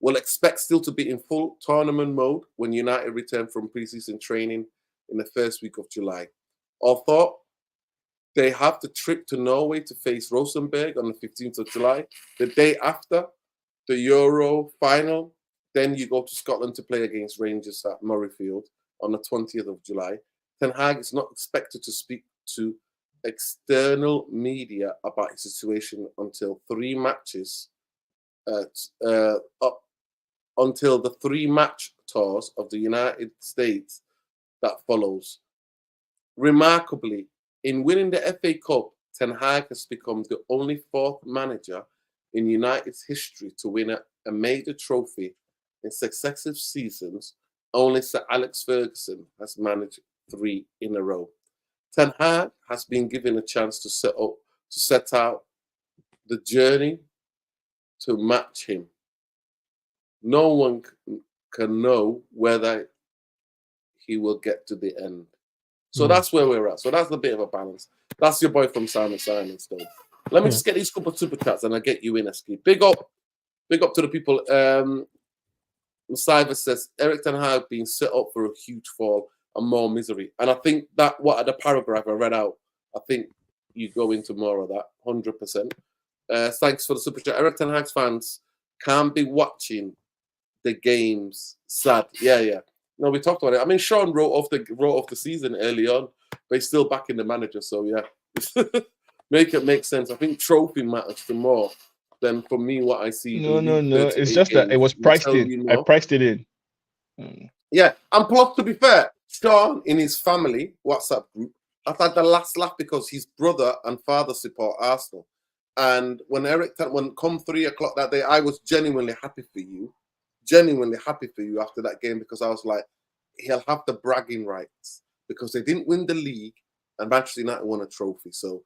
will expect still to be in full tournament mode when United return from preseason training in the first week of July. Although they have the trip to Norway to face Rosenborg on the 15th of July. The day after the Euro final, then you go to Scotland to play against Rangers at Murrayfield on the 20th of July. Ten Hag is not expected to speak to external media about his situation until until the 3-match tours of the United States that follows. Remarkably, in winning the FA Cup, Ten Hag has become the only 4th manager in United's history to win a major trophy in successive seasons. Only Sir Alex Ferguson has managed 3 in a row. Ten Hag has been given a chance to set out the journey to match him. No one can know whether he will get to the end. So that's where we're at. So that's a bit of a balance. That's your boy from Simon Stone. Let me just get these couple of super chats and I'll get you in, Eski. Big up to the people. Cyber says Eric Ten Hag being set up for a huge fall and more misery. And I think that what the paragraph I read out, I think you go into more of that, 100%. Thanks for the super chat. Eric Ten Hag's fans can't be watching the games. Sad. Yeah. No, we talked about it. I mean, Sean wrote off the season early on, but he's still backing the manager. So yeah, make it make sense. I think trophy matters to more than for me what I see. No. It's just that it was priced in. I priced it in. Yeah, and plus, to be fair, Sean in his family WhatsApp group, I've had the last laugh because his brother and father support Arsenal. And when come 3 o'clock that day, I was genuinely happy for you after that game, because I was like, he'll have the bragging rights because they didn't win the league and Manchester United won a trophy. So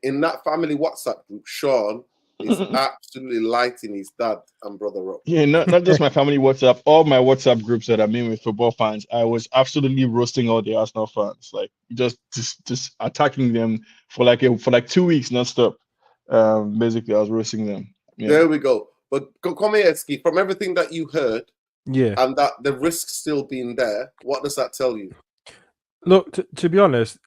in that family WhatsApp group, Sean is absolutely lighting his dad and brother up. Yeah, not just my family WhatsApp, all my WhatsApp groups that I'm in with football fans, I was absolutely roasting all the Arsenal fans, like just attacking them for like 2 weeks nonstop. Basically, I was roasting them. Yeah. There we go. But Komieski, from everything that you heard, and that the risk still being there, what does that tell you? Look, to be honest,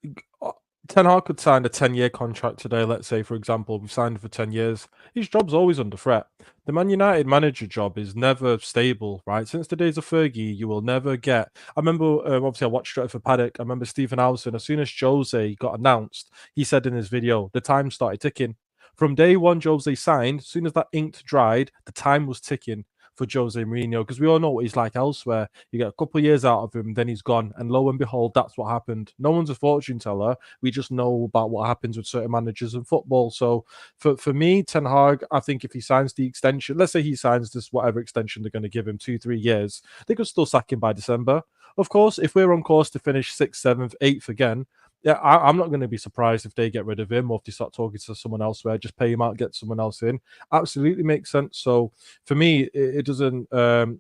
Ten Hag could sign a 10-year contract today. Let's say, for example, we've signed for 10 years. His job's always under threat. The Man United manager job is never stable, right? Since the days of Fergie, you will never get... I remember, obviously, I watched Straight for Paddock. I remember Stephen Howson, as soon as Jose got announced, he said in his video, the time started ticking. From day one, Jose signed, as soon as that ink dried, the time was ticking for Jose Mourinho, because we all know what he's like elsewhere. You get a couple of years out of him, then he's gone. And lo and behold, that's what happened. No one's a fortune teller. We just know about what happens with certain managers in football. So for me, Ten Hag, I think if he signs the extension, let's say he signs this whatever extension they're going to give him, 2-3 years, they could still sack him by December. Of course, if we're on course to finish 6th, 7th, 8th again, yeah, I'm not going to be surprised if they get rid of him or if they start talking to someone elsewhere. Just pay him out, get someone else in. Absolutely makes sense. So for me, it doesn't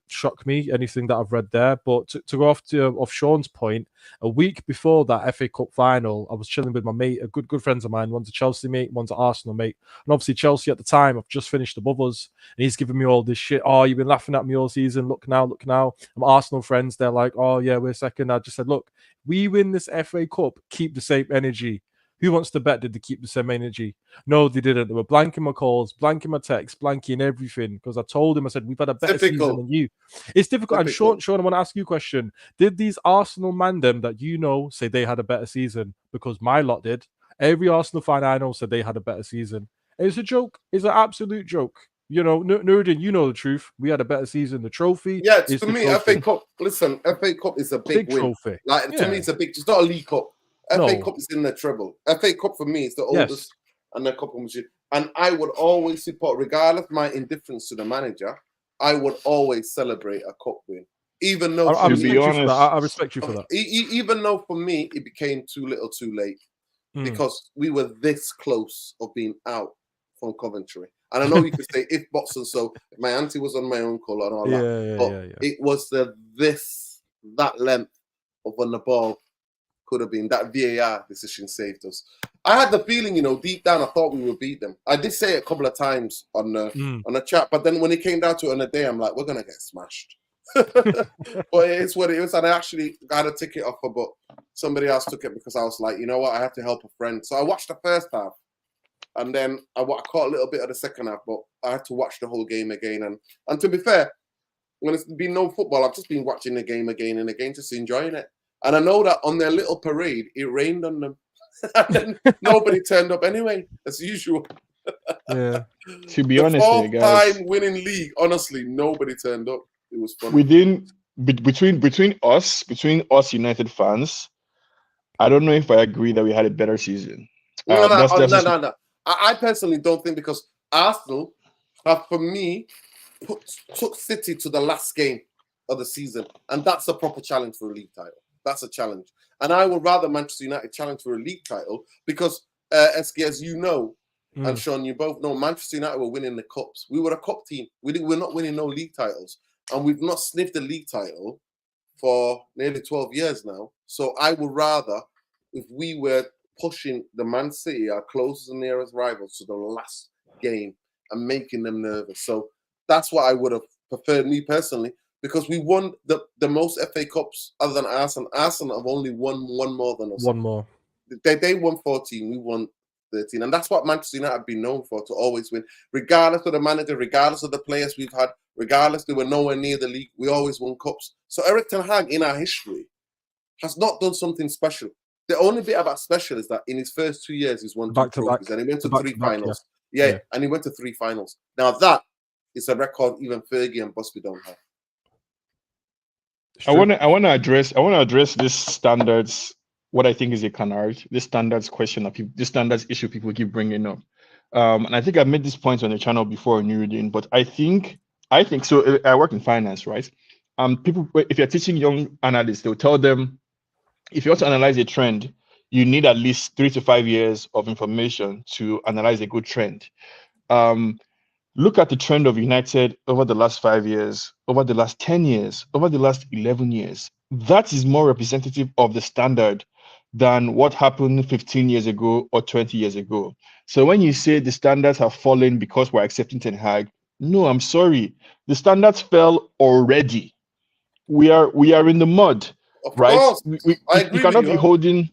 shock me, anything that I've read there. But to go off Sean's point, a week before that FA Cup final, I was chilling with my mate, a good friends of mine. One's a Chelsea mate, one's an Arsenal mate. And obviously Chelsea at the time have just finished above us. And he's giving me all this shit. Oh, you've been laughing at me all season. Look now. I'm Arsenal friends. They're like, oh, yeah, we're second. I just said, look, we win this FA Cup, keep the same energy. Who wants to bet did they keep the same energy? No, they didn't. They were blanking my calls, blanking my texts, blanking everything. Because I told him, I said, we've had a better season than you. It's difficult. And Sean, I want to ask you a question. Did these Arsenal mandem that you know say they had a better season? Because my lot did. Every Arsenal fan I know said they had a better season. It's a joke. It's an absolute joke. You know, Nurdin, you know the truth. We had a better season. The trophy. Yeah, to me, FA Cup. Listen, FA Cup is a big win. Trophy. Like to me, it's a big. It's not a League Cup. FA Cup is in the treble. FA Cup for me is the oldest and the cup of machine. And I would always support, regardless of my indifference to the manager, I would always celebrate a cup win. Even though, I respect you for that. Even though for me it became too little, too late, because we were this close of being out from Coventry. And I know you could say if Botson, so my auntie was on my uncle and all that. But it was that length of when the ball could have been. That VAR decision saved us. I had the feeling, deep down, I thought we would beat them. I did say it a couple of times on the chat, but then when it came down to it on the day, I'm like, we're gonna get smashed. But it is what it is. And I actually got a ticket offer, but somebody else took it because I was like, you know what, I have to help a friend. So I watched the first half. And then I caught a little bit of the second half, but I had to watch the whole game again. And to be fair, when it's been no football, I've just been watching the game again and again, just enjoying it. And I know that on their little parade, it rained on them. And then nobody turned up anyway, as usual. Yeah. To be honest, guys, time winning league, honestly, nobody turned up. It was fun. Between us United fans, I don't know if I agree that we had a better season. No. I personally don't think, because Arsenal have, for me, took City to the last game of the season, and that's a proper challenge for a league title. That's a challenge. And I would rather Manchester United challenge for a league title because, Eski, as you know, and Sean, you both know, Manchester United were winning the cups. We were a cup team. We're not winning no league titles. And we've not sniffed a league title for nearly 12 years now. So I would rather, if we were pushing the Man City, our closest and nearest rivals, to the last game and making them nervous. So that's what I would have preferred, me personally, because we won the most FA Cups other than Arsenal. Arsenal have only won one more than us. One more. They won 14. We won 13. And that's what Manchester United have been known for, to always win. Regardless of the manager, regardless of the players we've had, regardless they were nowhere near the league, we always won cups. So Erik Ten Hag, in our history, has not done something special. The only bit about special is that in his first 2 years, he's won 2 trophies, and he went to 3 finals. Yeah, and he went to 3 finals. Now that is a record even Fergie and Busby don't have. I want to address this standards. What I think is a canard. This standards question of people, this standards issue people keep bringing up. And I think I've made this point on the channel before, Nuruddin, but I think so. I work in finance, right? People, if you're teaching young analysts, they'll tell them, if you want to analyze a trend, you need at least 3 to 5 years of information to analyze a good trend. Look at the trend of United over the last 5 years, over the last 10 years, over the last 11 years. That is more representative of the standard than what happened 15 years ago or 20 years ago. So when you say the standards have fallen because we're accepting Ten Hag, no, I'm sorry. The standards fell already. We are in the mud, of right? Course. We cannot be holding,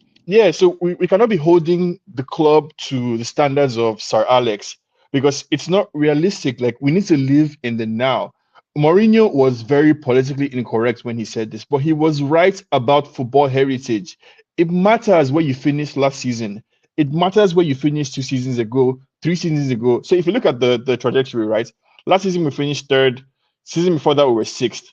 so we cannot be holding the club to the standards of Sir Alex, because it's not realistic. Like, we need to live in the now. Mourinho was very politically incorrect when he said this, but he was right about football heritage. It matters where you finished last season. It matters where you finished 2 seasons ago, 3 seasons ago. So if you look at the trajectory, right? Last season we finished 3rd. Season before that we were 6th.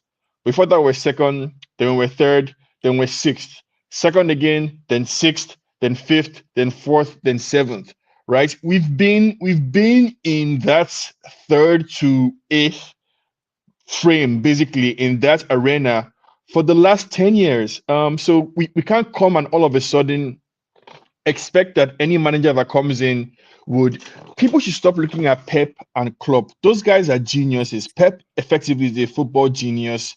Before that we were 2nd. Then we were 3rd. Then we're 6th. 2nd again. Then 6th. Then 5th. Then 4th. Then 7th. Right? We've been in that 3rd to 8th frame, basically, in that arena for the last 10 years. So we can't come and all of a sudden expect that any manager that comes in would. People should stop looking at Pep and Klopp. Those guys are geniuses. Pep effectively is a football genius.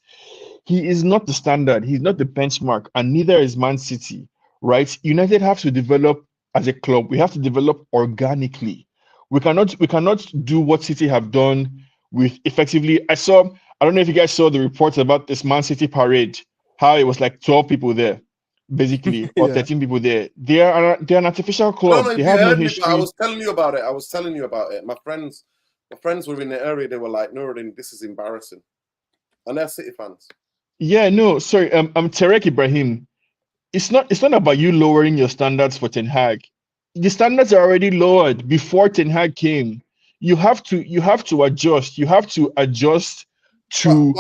He is not the standard. He's not the benchmark, and neither is Man City, right? United have to develop as a club. We have to develop organically. We cannot do what City have done with effectively. I don't know if you guys saw the reports about this Man City parade, how it was like 12 people there, basically, or 13 people there. They're an artificial club. They have no history. I was telling you about it. My friends were in the area. They were like, "No, this is embarrassing," and they're City fans. Yeah, no, sorry. I'm Tarek Ibrahim. It's not about you lowering your standards for Ten Hag. The standards are already lowered before Ten Hag came. You have to adjust. You have to adjust to.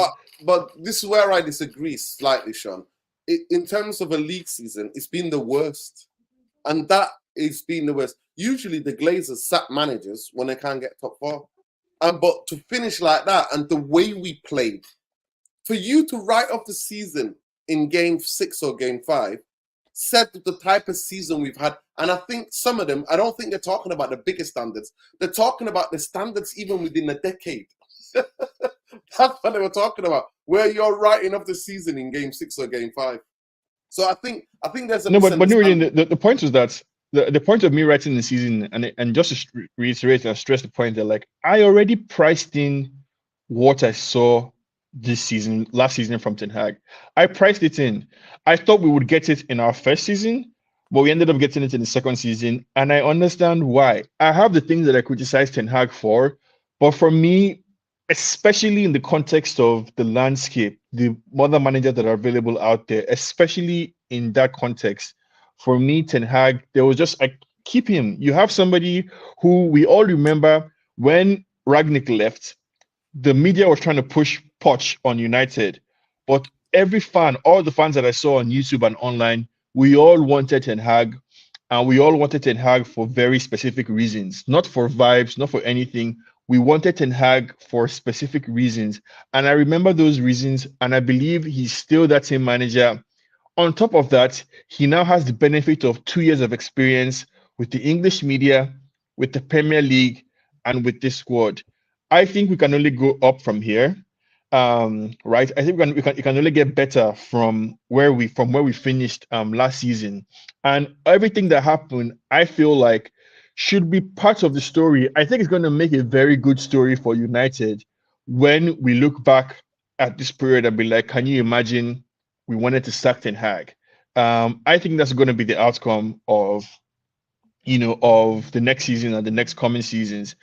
But this is where I disagree slightly, Sean. In terms of a league season, it's been the worst, and that is been the worst. Usually, the Glazers sack managers when they can't get top 4, but to finish like that, and the way we played, for you to write off the season in game 6 or game 5, said the type of season we've had. And I think some of them, I don't think they're talking about the biggest standards. They're talking about the standards even within a decade. That's what they were talking about, where you're writing off the season in game 6 or game 5. So I think there's a no, but really, the point was that the point of me writing the season, and just to reiterate and stress the point that, like, I already priced in what I saw last season from Ten Hag. I priced it in. I thought we would get it in our first season, but we ended up getting it in the second season, and I understand why. I have the things that I criticize Ten Hag for, but for me, especially in the context of the landscape, the other managers that are available out there, especially in that context, for me, Ten Hag, there was just, keep him. You have somebody who we all remember when Ragnick left, the media was trying to push Poch on United, but every fan, all the fans that I saw on YouTube and online, we all wanted Ten Hag, and we all wanted Ten Hag for very specific reasons, not for vibes, not for anything. We wanted Ten Hag for specific reasons, and I remember those reasons, and I believe he's still that same manager. On top of that, he now has the benefit of 2 years of experience with the English media, with the Premier League, and with this squad. I think we can only go up from here, right? I think we can only get better from where we finished last season, and everything that happened, I feel like, should be part of the story. I think it's going to make a very good story for United when we look back at this period and be like, can you imagine we wanted to sack Ten Hag? I think that's going to be the outcome of of the next season and the next coming seasons,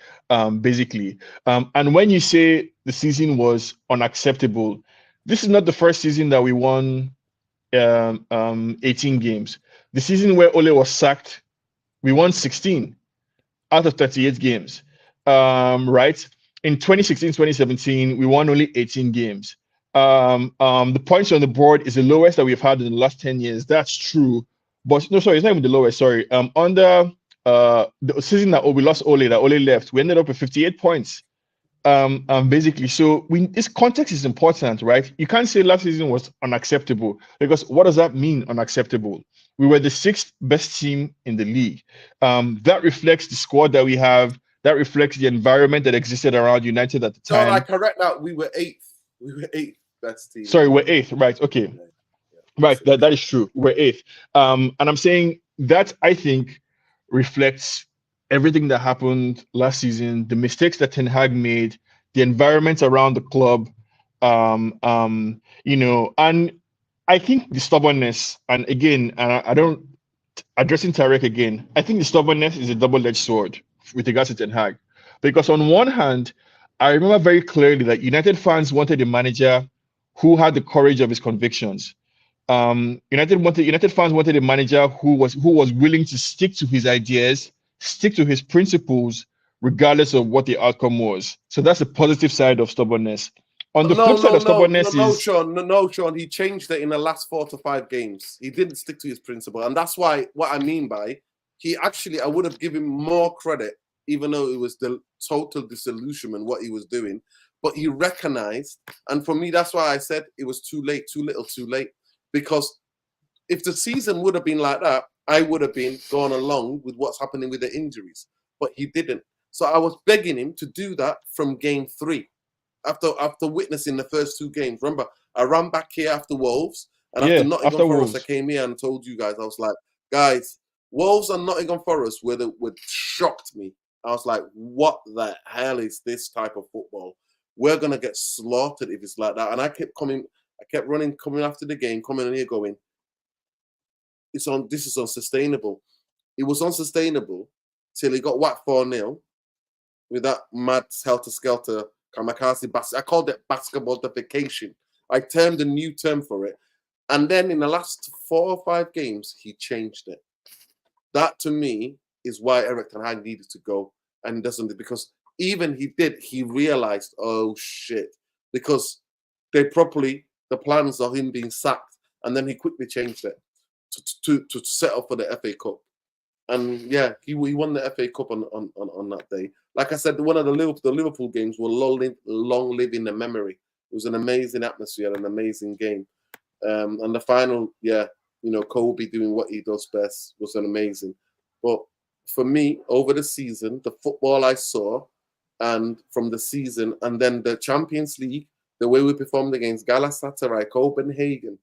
basically. And when you say the season was unacceptable, this is not the first season that we won 18 games. The season where Ole was sacked, we won 16 out of 38 games, right? In 2016, 2017, we won only 18 games. The points on the board is the lowest that we've had in the last 10 years. That's true. But no, sorry, it's not even the lowest. Sorry. Under the season that we lost Ole, that Ole left, we ended up with 58 points. Basically, so this context is important, right? You can't say last season was unacceptable, because what does that mean, unacceptable? We were the 6th best team in the league. That reflects the squad that we have. That reflects the environment that existed around United at the time. No, I correct that. We were 8th. We were 8th best team. Sorry, we're 8th. Right. Okay. Right. That is true. We're 8th. And I'm saying that, I think, reflects everything that happened last season, the mistakes that Ten Hag made, the environment around the club, and I think the stubbornness, and again, I don't, addressing Tarek again, I think the stubbornness is a double-edged sword with regards to Ten Hag. Because on one hand, I remember very clearly that United fans wanted a manager who had the courage of his convictions. United fans wanted a manager who was willing to stick to his ideas, stick to his principles, regardless of what the outcome was. So that's the positive side of stubbornnness. On the flip side of stubbornness is... Sean, he changed it in the last 4 to 5 games. He didn't stick to his principle. And that's why, what I mean by, I would have given more credit, even though it was the total disillusionment, what he was doing. But he recognized, and for me, that's why I said it was too late, too little, too late. Because if the season would have been like that, I would have been going along with what's happening with the injuries. But he didn't. So I was begging him to do that from game 3. After witnessing the first 2 games. Remember, I ran back here after Wolves. And after Nottingham Forest, I came here and told you guys, I was like, guys, Wolves and Nottingham Forest would shocked me. I was like, what the hell is this type of football? We're going to get slaughtered if it's like that. And I kept coming after the game, coming in here going, this is unsustainable. It was unsustainable till he got whacked 4-0 with that mad helter-skelter kamikaze basket. I called it basketballification. I termed a new term for it. And then in the last 4 or 5 games, he changed it. That, to me, is why Erik Ten Hag needed to go. And he doesn't, because even he realized, oh, shit. Because the plans of him being sacked, and then he quickly changed it to set up for the FA Cup. And yeah, he won the FA Cup on that day. Like I said, one of the Liverpool games will long live in the memory. It was an amazing atmosphere, an amazing game. And the final, Kobe doing what he does best was an amazing. But for me, over the season, the football I saw, and from the season, and then the Champions League, the way we performed against Galatasaray, Copenhagen.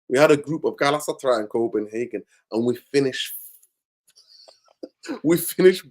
We had a group of Galatasaray and Copenhagen, and we finished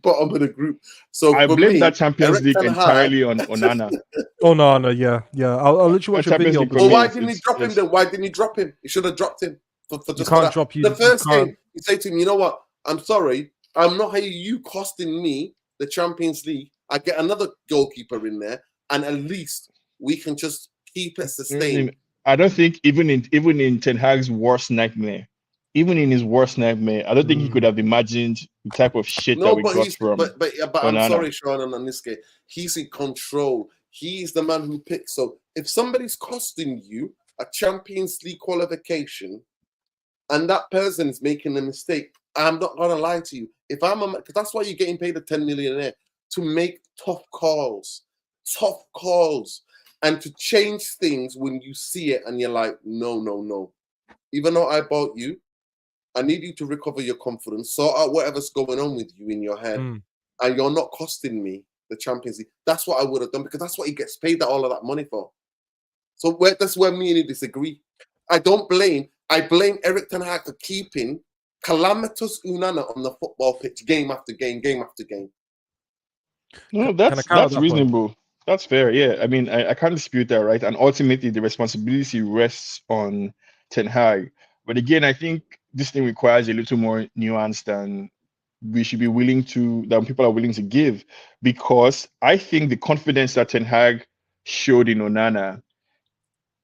bottom of the group. So I blame that Champions League entirely on Onana. Onana, yeah. I'll literally watch a video. Well, why didn't he drop him then? Why didn't he drop him? He should have dropped him. For just you can't drop you. The first game, you say to him, you know what? I'm sorry. I'm not here. You costing me the Champions League. I get another goalkeeper in there, and at least we can just keep it sustained. I don't think even in Ten Hag's worst nightmare, I don't think he could have imagined the type of shit that we got from. But I'm sorry, Sean, on this game, he's in control. He's the man who picks. So if somebody's costing you a Champions League qualification, and that person is making a mistake, I'm not gonna lie to you. Because that's why you're getting paid a 10 millionaire, to make tough calls, and to change things when you see it and you're like, no. Even though I bought you, I need you to recover your confidence, sort out whatever's going on with you in your head, and you're not costing me the Champions League. That's what I would have done, because that's what he gets paid all of that money for. So that's where me and you disagree. I blame Erik Ten Hag for keeping calamitous Onana on the football pitch game after game. No, that's reasonable. That's fair. Yeah, I mean, I can't dispute that, right? And ultimately, the responsibility rests on Ten Hag. But again, I think this thing requires a little more nuance than that people are willing to give, because I think the confidence that Ten Hag showed in Onana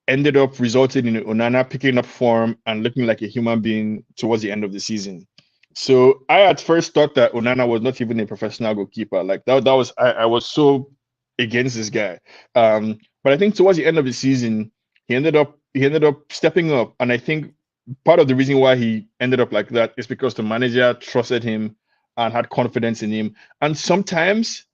ended up resulting in Onana picking up form and looking like a human being towards the end of the season. So I at first thought that Onana was not even a professional goalkeeper. Like that was I was so against this guy. But I think towards the end of the season, he ended up stepping up. And I think part of the reason why he ended up like that is because the manager trusted him and had confidence in him. And sometimes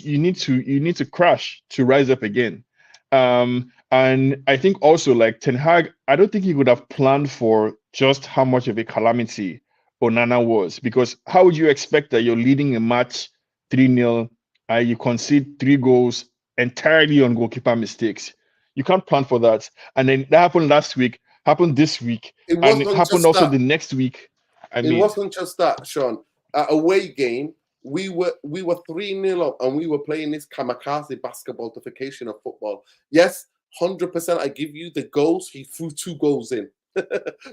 you need to crash to rise up again. And I think also like Ten Hag, I don't think he would have planned for just how much of a calamity Onana was, because how would you expect that you're leading a match 3-0 and you concede 3 goals entirely on goalkeeper mistakes? You can't plan for that. And then that happened last week, happened this week, and it happened also the next week. It wasn't just that, Sean. At away game, we were 3-0 up and we were playing this kamikaze basketballification of football. Yes, 100%. I give you the goals. He threw 2 goals in.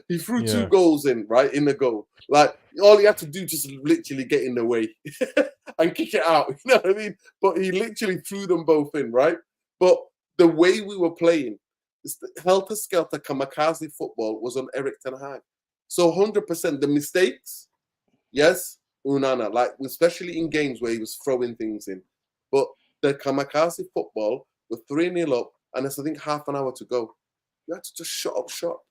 He threw 2 goals in, right, in the goal. Like, all he had to do just literally get in the way and kick it out. You know what I mean? But he literally threw them both in, right? But the way we were playing, the helter-skelter kamikaze football was on Eric Ten Hag. So 100% the mistakes, yes, Onana, like especially in games where he was throwing things in. But the kamikaze football was 3-0 up, and there's I think half an hour to go. You had to just shut up shop.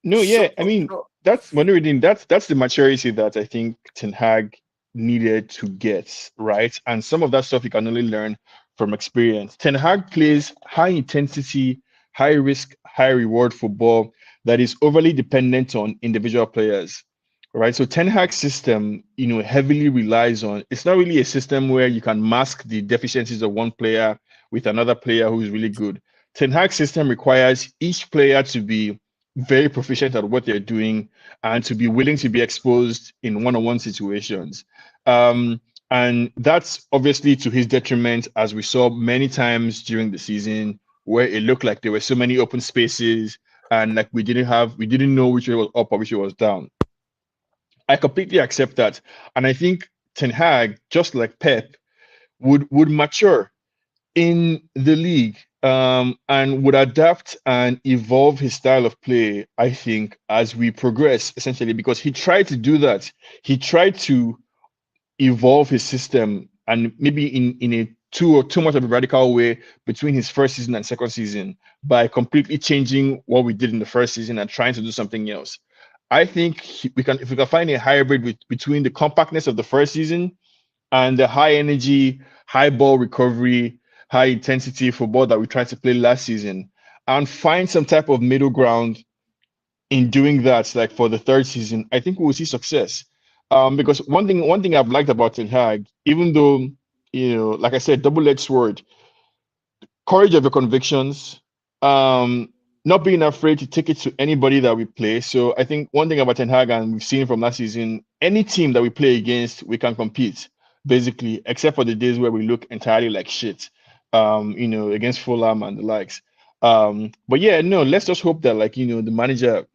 No, yeah, I mean that's the maturity that I think Ten Hag needed to get, right? And some of that stuff you can only learn from experience. Ten Hag plays high intensity, high risk, high reward football that is overly dependent on individual players, right? So Ten Hag's system, heavily relies on. It's not really a system where you can mask the deficiencies of one player with another player who is really good. Ten Hag's system requires each player to be very proficient at what they're doing and to be willing to be exposed in one-on-one situations. And that's obviously to his detriment, as we saw many times during the season, where it looked like there were so many open spaces and like we didn't know which way was up or which way was down. I completely accept that. And I think Ten Hag, just like Pep, would mature in the league, and would adapt and evolve his style of play, I think, as we progress, essentially, because he tried to do that. He tried to evolve his system, and maybe in a too much of a radical way between his first season and second season, by completely changing what we did in the first season and trying to do something else. I think if we can find a hybrid between the compactness of the first season and the high energy, high ball recovery, high intensity football that we tried to play last season, and find some type of middle ground in doing that, like for the third season, I think we will see success. Because one thing I've liked about Ten Hag, even though, like I said, double-edged sword, courage of your convictions, not being afraid to take it to anybody that we play. So I think one thing about Ten Hag, and we've seen from last season, any team that we play against, we can compete, basically, except for the days where we look entirely like shit. Against Fulham and the likes. But yeah, no, let's just hope that the manager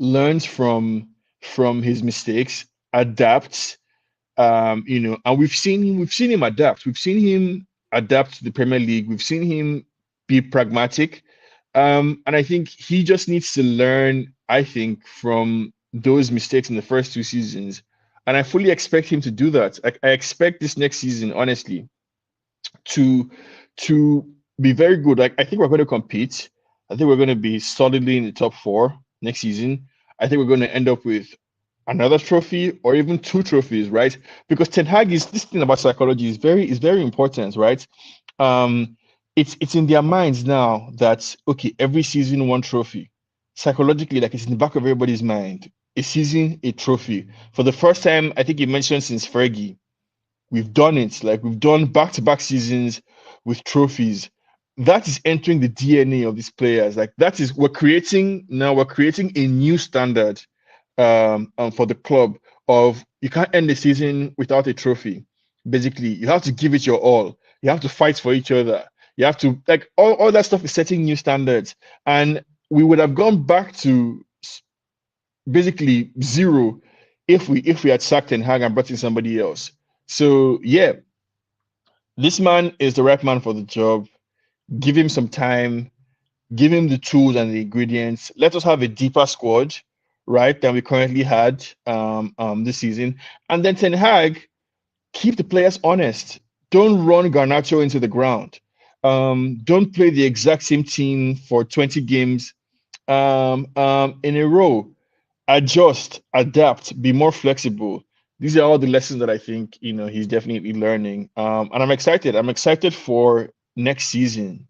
learns from his mistakes, adapts, and we've seen him adapt. We've seen him adapt to the Premier League. We've seen him be pragmatic. And I think he just needs to learn, I think, from those mistakes in the first 2 seasons. And I fully expect him to do that. I expect this next season, honestly, to be very good. Like, I think we're going to compete. I think we're going to be solidly in the top 4 next season. I think we're going to end up with another trophy or even 2 trophies, right? Because Ten Hag this thing about psychology is very important, right? It's in their minds now that, okay, every season 1 trophy. Psychologically, like, it's in the back of everybody's mind. A season, a trophy. For the first time, I think you mentioned since Fergie, we've done it. Like, we've done back-to-back seasons with trophies. That is entering the DNA of these players. Like, we're creating a new standard for the club of, you can't end the season without a trophy. Basically, you have to give it your all. You have to fight for each other. You have to, like, all that stuff is setting new standards. And we would have gone back to basically 0 if we had sacked Ten Hag and brought in somebody else. So yeah, this man is the right man for the job. Give him some time, give him the tools and the ingredients. Let us have a deeper squad, right, than we currently had this season. And then Ten Hag, keep the players honest. Don't run Garnacho into the ground. Don't play the exact same team for 20 games in a row. Adjust, adapt, be more flexible. These are all the lessons that I think he's definitely learning. And I'm excited. I'm excited for next season.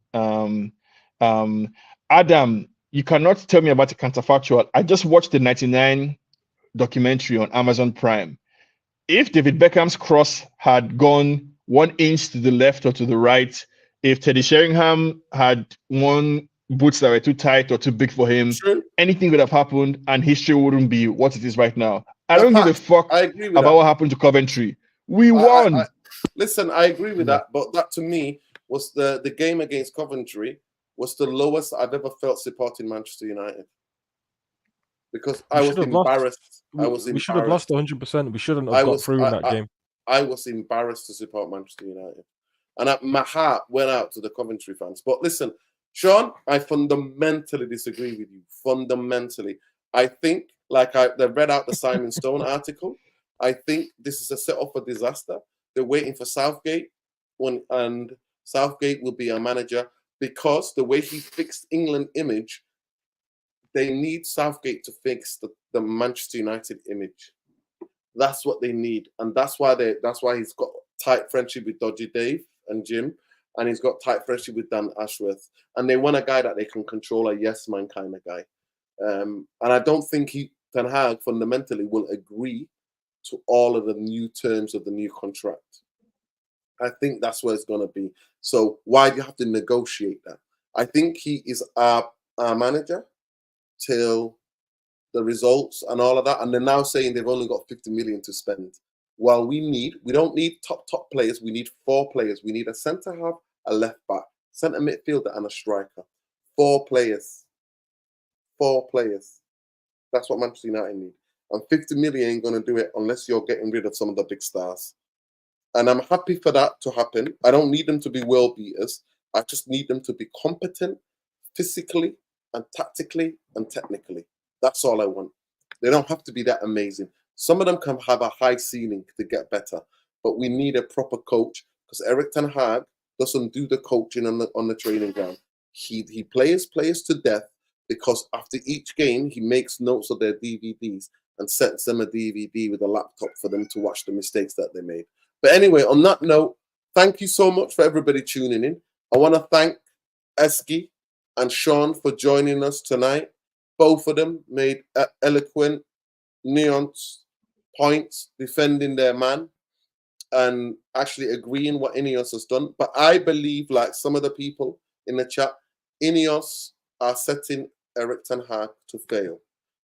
Adam, you cannot tell me about a counterfactual. I just watched the 99 documentary on Amazon Prime. If David Beckham's cross had gone 1 inch to the left or to the right, if Teddy Sheringham had worn boots that were too tight or too big for him, True. anything would have happened and history wouldn't be what it is right now. I don't give a fuck I agree with about that. what happened to Coventry. We won. Listen, I agree with that, but that to me was the game against Coventry was the lowest I've ever felt supporting Manchester United. Because I was embarrassed. We should have lost 100%. We shouldn't have got through in that game. I was embarrassed to support Manchester United. And my heart went out to the Coventry fans. But listen, Sean, I fundamentally disagree with you. Fundamentally. I think, like they read out the Simon Stone article, I think this is a setup for disaster. They're waiting for Southgate, and Southgate will be a manager because the way he fixed England image, they need Southgate to fix the Manchester United image. That's what they need, and that's why he's got tight friendship with Dodgy Dave and Jim, and he's got tight friendship with Dan Ashworth, and they want a guy that they can control, a yes man kind of guy. And I don't think Ten Hag fundamentally will agree to all of the new terms of the new contract. I think that's where it's going to be. So why do you have to negotiate that? I think he is our manager till the results and all of that. And they're now saying they've only got 50 million to spend. Well, we don't need top players. We need 4 players. We need a centre half, a left back, centre midfielder, and a striker. 4 players. 4 players. That's what Manchester United need. And 50 million ain't going to do it unless you're getting rid of some of the big stars. And I'm happy for that to happen. I don't need them to be world beaters. I just need them to be competent physically and tactically and technically. That's all I want. They don't have to be that amazing. Some of them can have a high ceiling to get better, but we need a proper coach because Erik Ten Hag doesn't do the coaching on the training ground. He plays players to death because after each game he makes notes of their DVDs and sends them a DVD with a laptop for them to watch the mistakes that they made. But anyway, on that note, thank you so much for everybody tuning in. I want to thank Eski and Sean for joining us tonight. Both of them made eloquent, nuanced points defending their man and actually agreeing what Ineos has done. But I believe, like some of the people in the chat, Ineos are setting Erik Ten Hag to fail.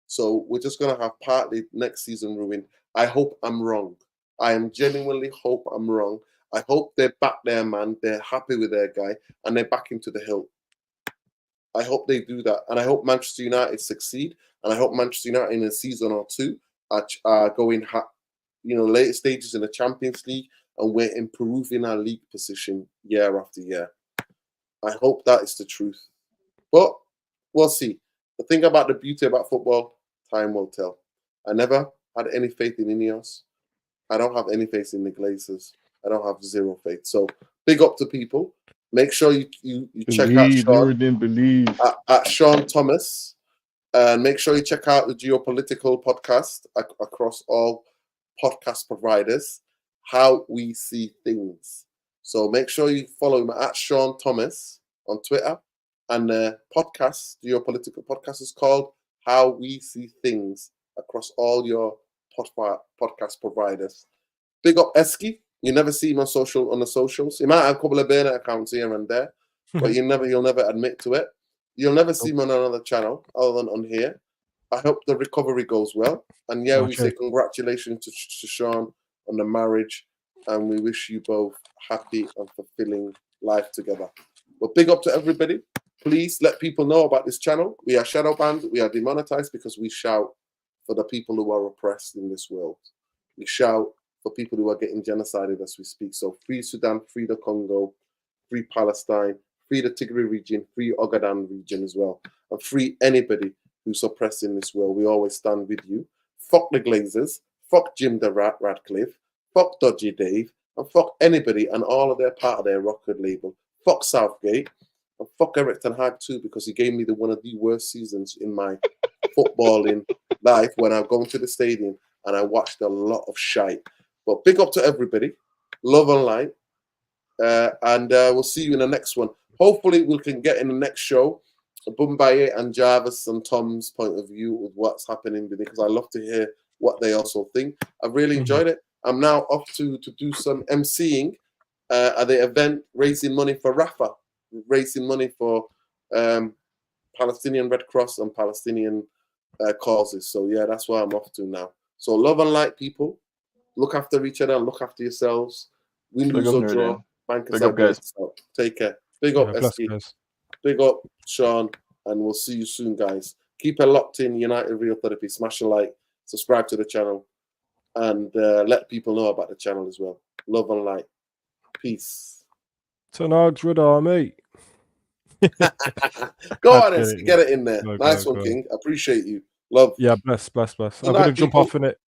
So we're just going to have partly next season ruined. I hope I'm wrong. I am genuinely hope I'm wrong. I hope they back their man, they're happy with their guy, and they back him to the hilt. I hope they do that. And I hope Manchester United succeed. And I hope Manchester United in a season or two are going, later stages in the Champions League, and we're improving our league position year after year. I hope that is the truth. But we'll see. The thing about the beauty about football, time will tell. I never had any faith in Ineos. I don't have any faith in the Glazers. I don't have zero faith. So big up to people. Make sure you check out Sean at Sean Thomas. And make sure you check out the Geopolitical podcast across all podcast providers, How We See Things. So make sure you follow him at Sean Thomas on Twitter. And the podcast, Geopolitical podcast, is called How We See Things across all your podcast providers. Big up Eski. You never see him on the socials. He might have a couple of burner accounts here and there, but he'll never admit to it. You'll never see him on another channel other than on here. I hope the recovery goes well. And yeah, we say congratulations to Sean on the marriage, and we wish you both happy and fulfilling life together. But big up to everybody. Please let people know about this channel. We are shadow banned. We are demonetized because we shout for the people who are oppressed in this world. We shout for people who are getting genocided as we speak. So free Sudan, free the Congo, free Palestine, free the Tigray region, free Ogaden region as well, and free anybody who's oppressed in this world. We always stand with you. Fuck the Glazers, fuck Jim the Radcliffe, fuck Dodgy Dave, and fuck anybody and all of their part of their record label. Fuck Southgate, and fuck Eric Ten Hag too, because he gave me one of the worst seasons in my footballing life when I go to the stadium and I watched a lot of shite. But big up to everybody. Love and light. And we'll see you in the next one. Hopefully we can get in the next show Bumbaye and Jarvis and Tom's point of view with what's happening, because I love to hear what they also think. I've really enjoyed it. I'm now off to do some emceeing at the event, raising money for Rafa, raising money for Palestinian Red Cross and Palestinian causes. So yeah, that's where I'm off to now. So love and light, people. Look after each other and look after yourselves. Win, lose or draw. Big up, guys. Take care. Big up, bless, SG. guys. Big up, Sean. And we'll see you soon, guys. Keep it locked in, United Real Therapy. Smash a like, subscribe to the channel, and let people know about the channel as well. Love and light. Peace. Ten Hag's Red Army. Go on, get it in there. Go, nice go, one, go. King. Appreciate you. Love. Yeah, bless. I'm Good going to night, jump people. off in it.